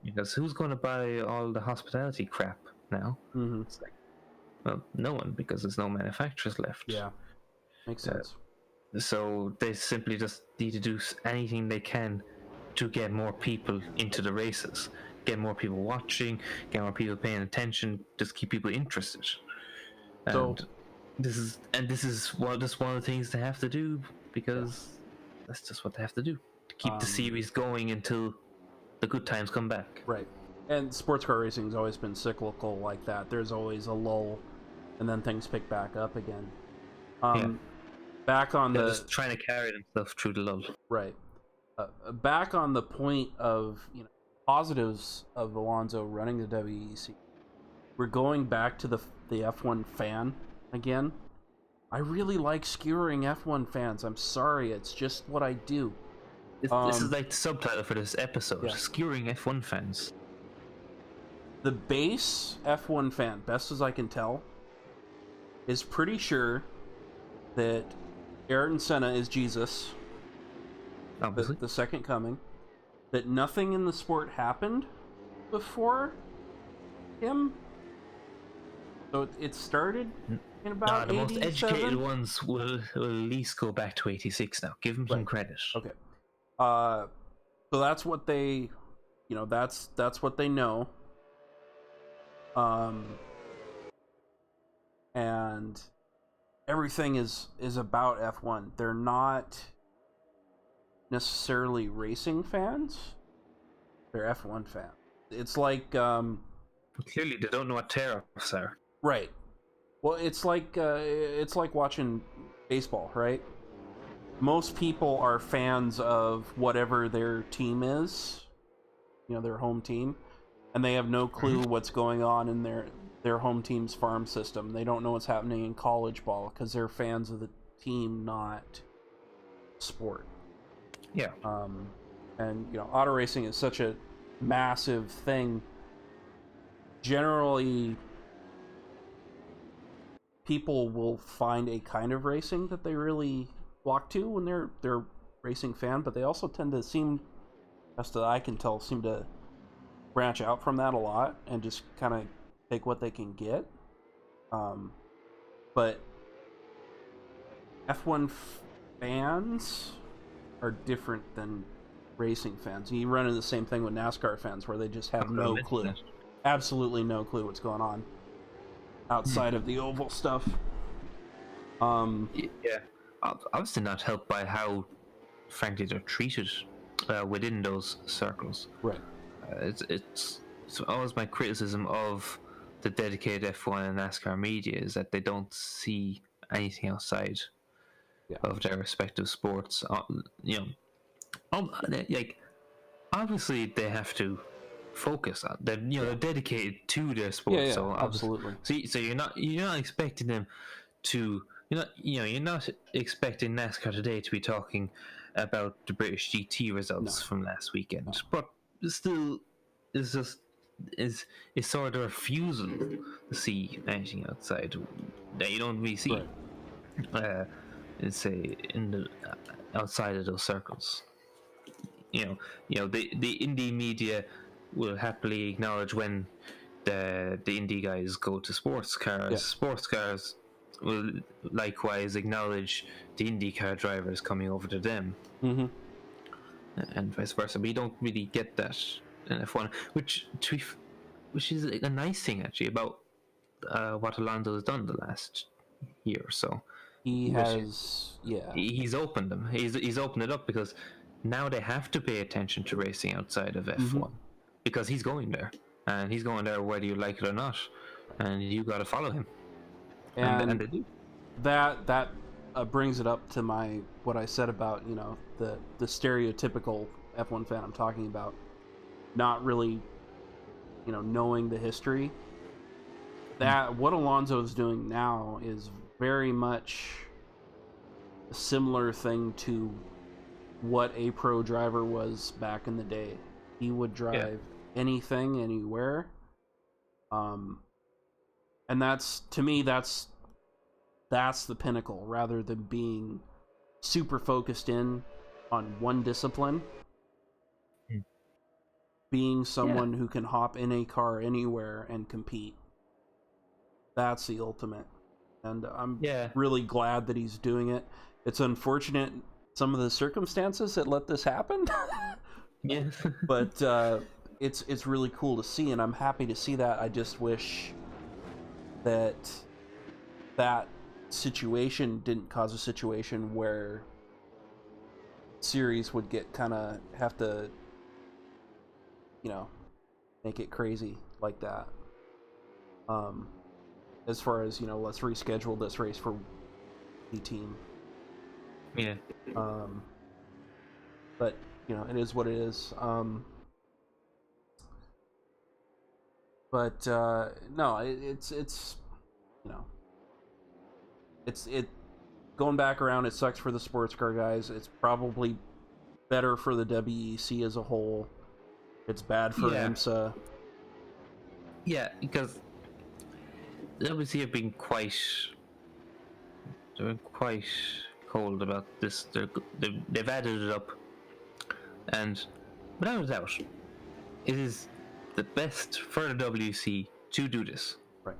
Because who's going to buy all the hospitality crap now? Mm-hmm. It's like, well, no one, because there's no manufacturers left. Yeah, makes sense. So they simply just need to do anything they can to get more people into the races, get more people watching, get more people paying attention, just keep people interested. And this is one of the things they have to do, because that's just what they have to do to keep the series going until the good times come back. Right. And sports car racing has always been cyclical like that. There's always a lull, and then things pick back up again. Back on They're just trying to carry themselves through the lull. Right. Back on the point of positives of Alonso running the WEC. We're going back to the F1 fan again. I really like skewering F1 fans. I'm sorry, it's just what I do. This is like the subtitle for this episode: skewering F1 fans. The base F1 fan, best as I can tell, is pretty sure that Ayrton Senna is Jesus, obviously the second coming, that nothing in the sport happened before him. So it started in about the 87? most educated ones will at least go back to 86 now. Give them some credit. Okay. So that's what they, that's what they know. And everything is about F1. They're not necessarily racing fans. They're F1 fans. it's like Clearly, they don't know what tear-offs are. right. Well, it's like watching baseball, right? Most people are fans of whatever their team is, their home team, and they have no clue what's going on in their home team's farm system. They don't know what's happening in college ball because they're fans of the team, not sport. Yeah. And auto racing is such a massive thing. Generally, people will find a kind of racing that they really flock to when they're racing fan, but they also tend to seem, best that I can tell, seem to branch out from that a lot and just kind of take what they can get. But F1 fans are different than racing fans. You run into the same thing with NASCAR fans, where they just have no clue, absolutely no clue what's going on outside of the oval stuff. Yeah, obviously not helped by how, frankly, they're treated within those circles. Right. It's always my criticism of the dedicated F1 and NASCAR media is that they don't see anything outside of their respective sports. Like, obviously they have to focus on. They're dedicated to their sport. Yeah, so absolutely. So you're not expecting them to. You're not expecting NASCAR today to be talking about the British GT results from last weekend, but still, it's just is sort of a refusal to see anything outside that you don't really see. Right. Say in the outside of those circles. The indie media will happily acknowledge when the indie guys go to sports cars. Yeah. Sports cars will likewise acknowledge the IndyCar drivers coming over to them, and vice versa. But you don't really get that in F1, which is a nice thing actually about what Alonso has done the last year or so. He's opened them. He's opened it up because now they have to pay attention to racing outside of F1 because he's going there, and he's going there whether you like it or not, and you got to follow him. And they do. That brings it up to what I said about the stereotypical F1 fan I'm talking about, not really knowing the history. That what Alonso is doing now is very much a similar thing to what a pro driver was back in the day. He would drive anything, anywhere. And that's, to me, that's the pinnacle, rather than being super focused in on one discipline. Being someone who can hop in a car anywhere and compete. That's the ultimate. And I'm really glad that he's doing it. It's unfortunate some of the circumstances that let this happen. But it's really cool to see, and I'm happy to see that. I just wish that situation didn't cause a situation where series would get have to make it crazy like that. As far as let's reschedule this race for the team. But it is what it is. But no, it's going back around. It sucks for the sports car guys. It's probably better for the WEC as a whole. It's bad for IMSA. Yeah, because WEC have been quite cold about this. They've added it up, and without a doubt, it is the best for the WEC to do this. Right.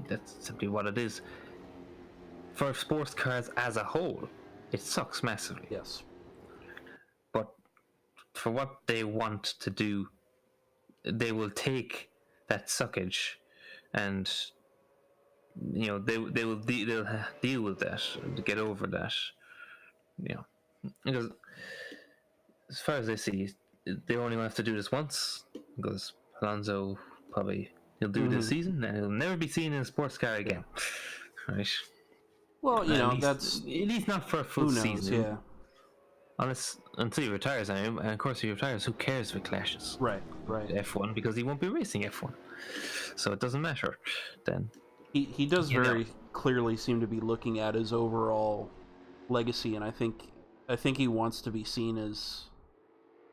That's simply what it is. For sports cars as a whole, it sucks massively. Yes. But for what they want to do, they will take that suckage, and they'll deal with that to get over that. Because as far as I see, they only have to do this once because Alonso probably he'll do this season and he'll never be seen in a sports car again. Right. Well, At least not for a full who knows, season. yeah. Until he retires, and of course if he retires, who cares if it clashes? Right. F1 because he won't be racing F1, so it doesn't matter. Then He does very clearly seem to be looking at his overall legacy, and I think he wants to be seen as,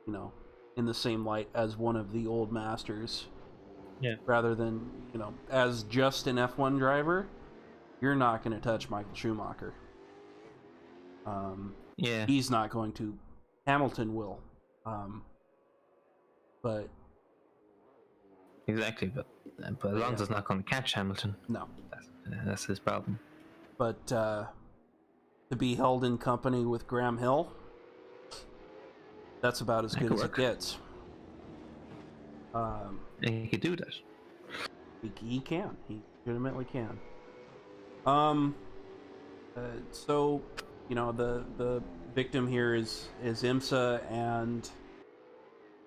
in the same light as one of the old masters. Yeah. Rather than, as just an F1 driver, you're not going to touch Michael Schumacher. Yeah. He's not going to. Hamilton will. But exactly, but Alonso's not going to catch Hamilton. No. That's his problem. But to be held in company with Graham Hill, that's about as good as it gets. And he could do that. He can. He legitimately can. So, the victim here is IMSA and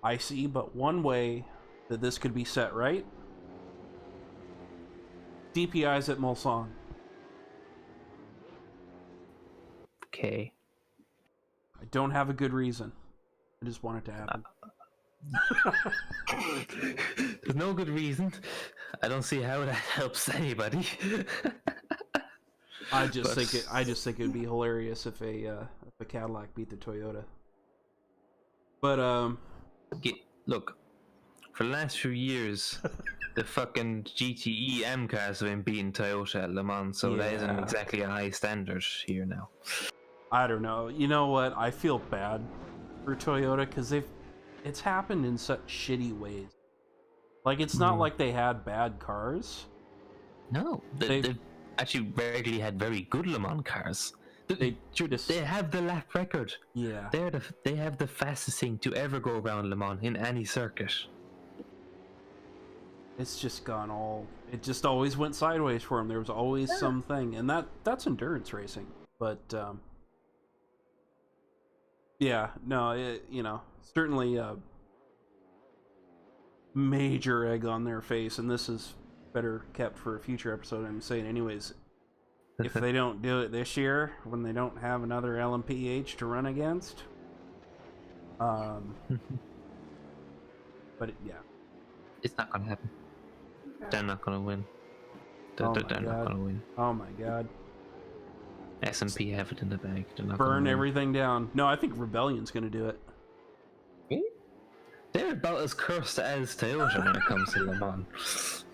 IC, but one way that this could be set right: DPIs at Mulsanne. Okay. I don't have a good reason. I just want it to happen. There's no good reason. I don't see how that helps anybody. I just think it would be hilarious if a Cadillac beat the Toyota. But look, for the last few years, the fucking GTE M cars have been beating Toyota at Le Mans, so that isn't exactly a high standard here now. I don't know. You know what? I feel bad for Toyota because it's happened in such shitty ways. Like, it's not like they had bad cars. No, they've actually rarely had very good Le Mans cars. They have the lap record. Yeah. They have the fastest thing to ever go around Le Mans in any circuit. It's just gone it just always went sideways for them. There was always something, and that's endurance racing. But certainly a major egg on their face, and this is better kept for a future episode. I'm saying anyways, if they don't do it this year, when they don't have another LMPH to run against, but it's not gonna happen. They're not gonna win. They're not gonna win. Oh my god. S&P have it in the bag. They're not Burn everything down. No, I think Rebellion's gonna do it. Really? They're about as cursed as Toyota when it comes to Le Mans.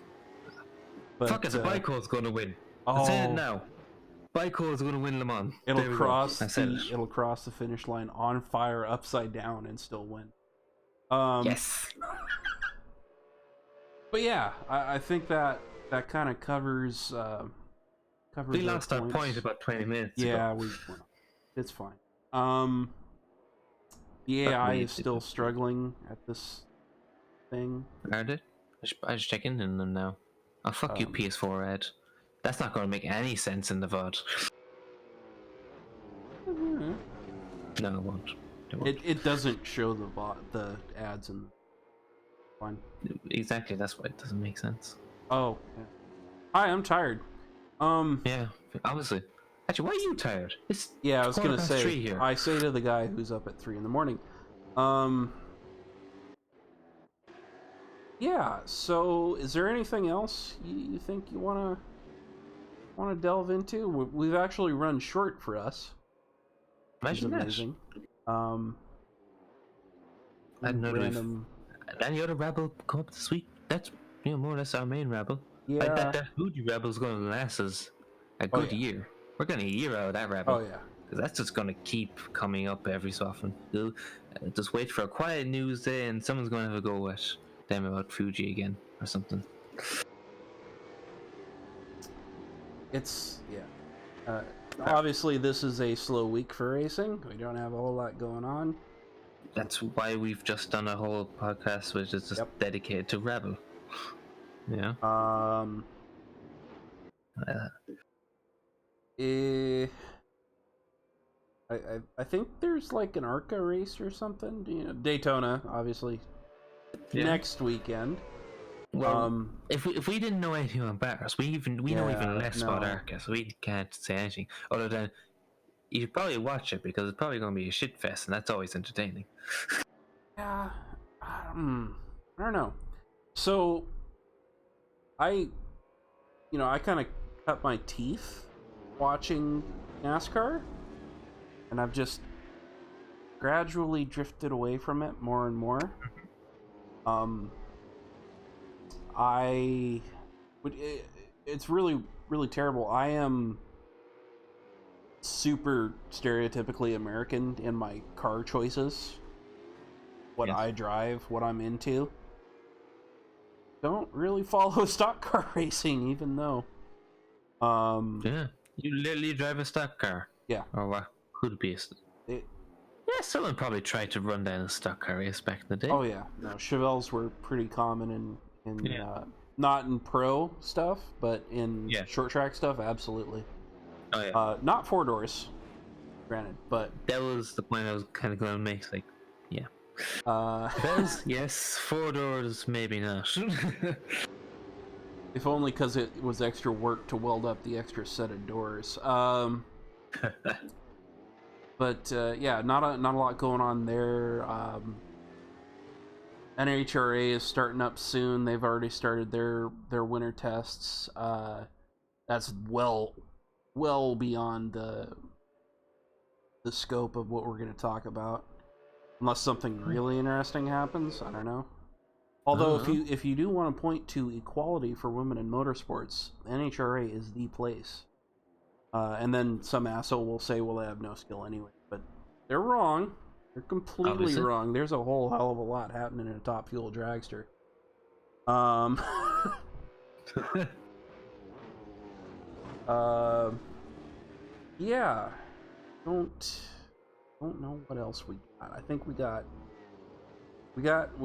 But, fuck it, the Baiko's gonna win. I'm saying it now. Baiko is gonna win Le Mans. It'll cross the finish line on fire, upside down, and still win. Yes. But yeah, I think that kind of covers. We lost our point about 20 minutes ago. It's fine. The AI is still struggling at this thing. Are they? I just check in on them now. Oh, fuck you, PS4 ad. That's not going to make any sense in the VOD. No, it won't. It doesn't show the ads in the one. Exactly, that's why it doesn't make sense. Oh, yeah. Hi, I'm tired. Yeah, obviously. Actually, why are you tired? I was gonna say. Here. I say to the guy who's up at 3 a.m. Yeah. So, is there anything else you think you wanna delve into? We've actually run short for us. Imagine that. Amazing. I don't know. Any other Rabble come up this week? That's more or less our main Rabble. Yeah. I bet that Fuji Rebel is going to last us a good year. We're going to a year out of that Rebel. Oh yeah. Because that's just going to keep coming up every so often. You'll just wait for a quiet news day, and someone's going to have a go at them about Fuji again or something. It's obviously this is a slow week for racing. We don't have a whole lot going on. That's why we've just done a whole podcast which is just dedicated to Rebel. Yeah. I think there's like an ARCA race or something. You know, Daytona, obviously, next weekend. Well, if we didn't know anything about bars, we know even less about ARCA, so we can't say anything other than you should probably watch it because it's probably going to be a shit fest, and that's always entertaining. Yeah, I don't know. So, I kind of cut my teeth watching NASCAR, and I've just gradually drifted away from it more and more. It's really, really terrible. I am super stereotypically American in my car choices. What I drive, what I'm into. Don't really follow stock car racing, even though. Yeah, you literally drive a stock car. Yeah. Or what could be yeah, someone probably tried to run down a stock car race back in the day. Oh yeah, no, Chevelles were pretty common in not in pro stuff, but in short track stuff, absolutely. Oh yeah. Not 4 doors, granted, but that was the point I was kind of going to make. Like, yeah. Yes, 4 doors, maybe not. If only because it was extra work to weld up the extra set of doors. But yeah, not a lot going on there. NHRA is starting up soon. They've already started their winter tests. That's well beyond the scope of what we're going to talk about, unless something really interesting happens. I don't know. Although if you do want to point to equality for women in motorsports, NHRA is the place. And then some asshole will say, well, they have no skill anyway. But they're wrong. They're completely wrong. There's a whole hell of a lot happening in a top fuel dragster. Yeah. Don't know what else we got. I think we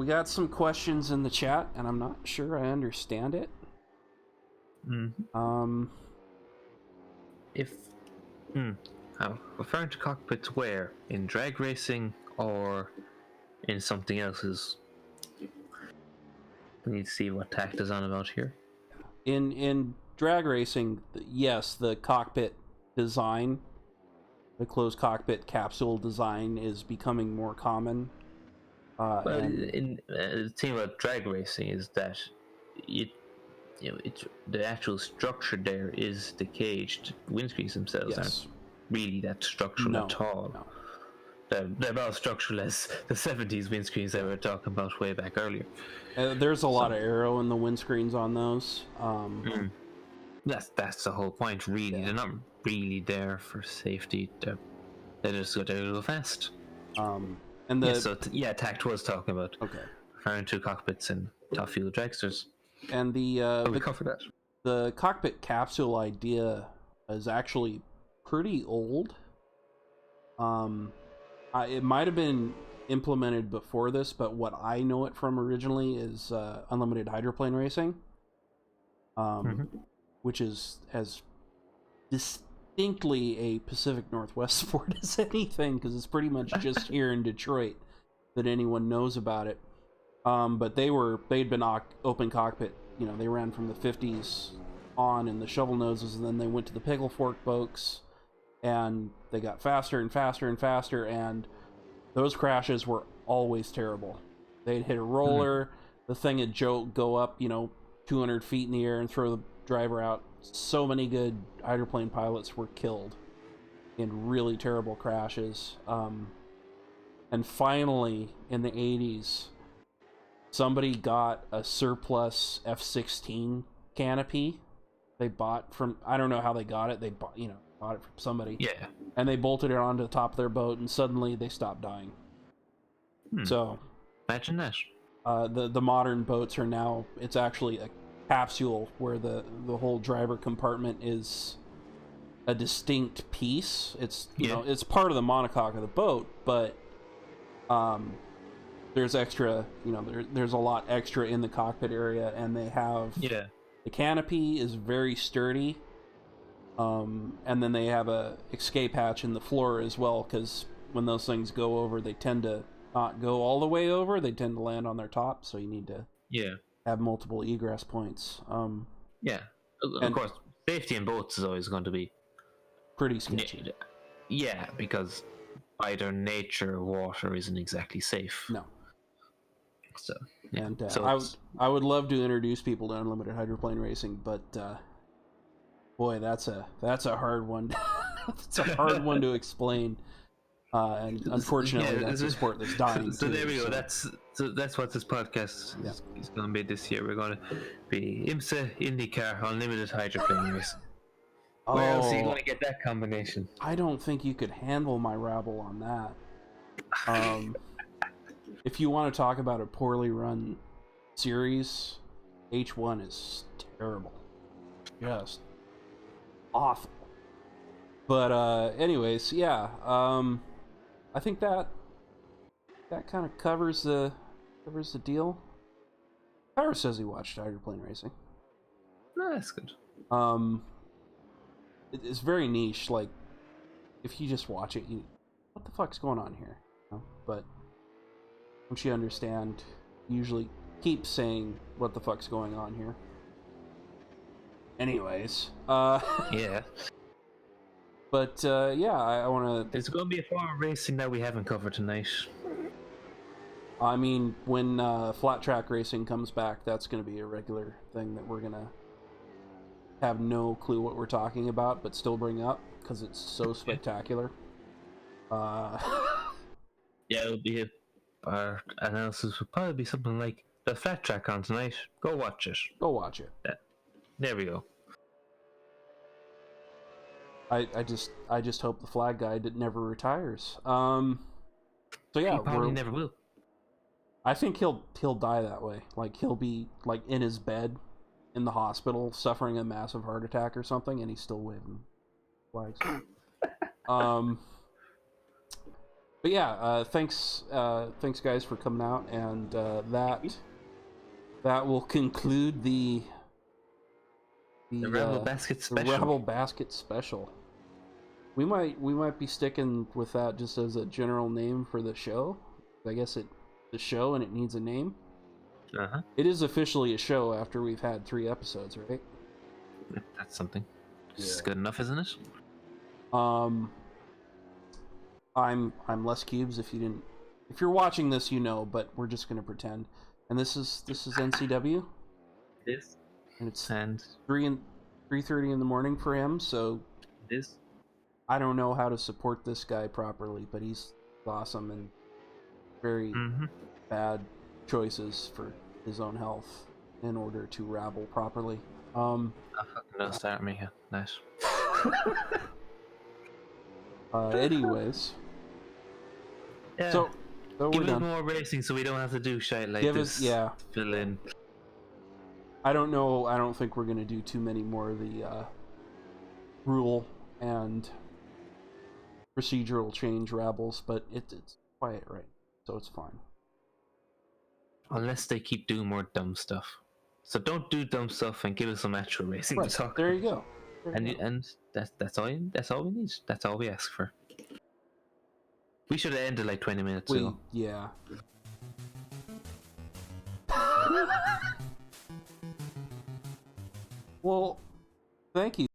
got some questions in the chat, and I'm not sure I understand it. I'm referring to cockpits where? In drag racing or in something else's? We need to see what Tact is on about here. In drag racing, yes, the cockpit design, the closed cockpit capsule design is becoming more common. The thing about drag racing is that the actual structure there is the caged windscreens themselves aren't really that structural at all. No. They're about structural as the 70s windscreens that we were talking about way back earlier. There's a lot of aero in the windscreens on those. That's the whole point, really. They're not really there for safety. They're just there to go fast. And the Tact was talking about referring to cockpits and top fuel dragsters. And we covered that. The cockpit capsule idea is actually pretty old. It might have been implemented before this, but what I know it from originally is unlimited hydroplane racing, which is as distinctly a Pacific Northwest sport as anything, because it's pretty much just here in Detroit that anyone knows about it. But they'd been open cockpit. You know, they ran from the 50s on in the shovel noses, and then they went to the pickle fork boats, and they got faster and faster and faster, and those crashes were always terrible. They'd hit a roller, the thing would go up, 200 feet in the air and throw the driver out. So many good hydroplane pilots were killed in really terrible crashes. And finally, in the 80s, somebody got a surplus F-16 canopy. They bought from, I don't know how they got it. They bought it from somebody. Yeah. And they bolted it onto the top of their boat, and suddenly they stopped dying. So, imagine that. The modern boats are now, it's actually a capsule where the whole driver compartment is a distinct piece. It's it's part of the monocoque of the boat, but there's extra, there's a lot extra in the cockpit area, and they have the canopy is very sturdy. And then they have a escape hatch in the floor as well, because when those things go over, they tend to not go all the way over. They tend to land on their top, so you need to have multiple egress points. Yeah, of course, safety in boats is always going to be pretty sketchy. Yeah, because by their nature, water isn't exactly safe. No. So, yeah. And so I would love to introduce people to unlimited hydroplane racing, but boy, that's a hard one. It's a hard one to explain. And unfortunately, that's a sport that's dying. So there we go. That's what this podcast is going to be this year. We're going to be IMSA, IndyCar, unlimited hydroplane racing. Where else are you going to get that combination? I don't think you could handle my rabble on that. If you want to talk about a poorly run series, H1 is terrible. Just awful. But anyways, yeah. I think that kind of covers the deal. Power says he watched hydroplane racing. No, that's good. It's very niche. Like, if you just watch it, what the fuck's going on here? You know? But once you understand, you usually keep saying what the fuck's going on here. Anyways, yeah. But yeah, I want to. There's going to be a form of racing that we haven't covered tonight. I mean, when flat track racing comes back, that's going to be a regular thing that we're going to have no clue what we're talking about, but still bring up because it's so spectacular. Yeah, it'll be our analysis would probably be something like the flat track on tonight. Go watch it. Go watch it. Yeah. There we go. I just hope the flag guy never retires. So yeah, he probably never will. I think he'll die that way. Like, he'll be like in his bed in the hospital suffering a massive heart attack or something, and he's still waving flags. But yeah, thanks guys for coming out, and that will conclude the Rabblebasket special. The Rabblebasket special. We might be sticking with that just as a general name for the show. I guess the show, and it needs a name. It is officially a show after we've had 3 episodes, right? That's something. It's good enough, isn't it? I'm Les Cubes. If you're watching this, you know, but we're just gonna pretend. And this is NCW. It is. And it's 3:30 in the morning for him, so it is. I don't know how to support this guy properly, but he's awesome and very bad choices for his own health in order to rabble properly. Oh, no, start me here. Nice. Anyways. Yeah. So give we're us done. more racing so we don't have to do shit like this. Fill in. I don't know. I don't think we're going to do too many more of the rule and procedural change rabbles, but it's quiet right, so it's fine. Unless they keep doing more dumb stuff. So don't do dumb stuff and give us some actual racing to talk. There you go. And that's all we need. That's all we ask for. We should have ended like 20 minutes ago. Yeah. Well, thank you.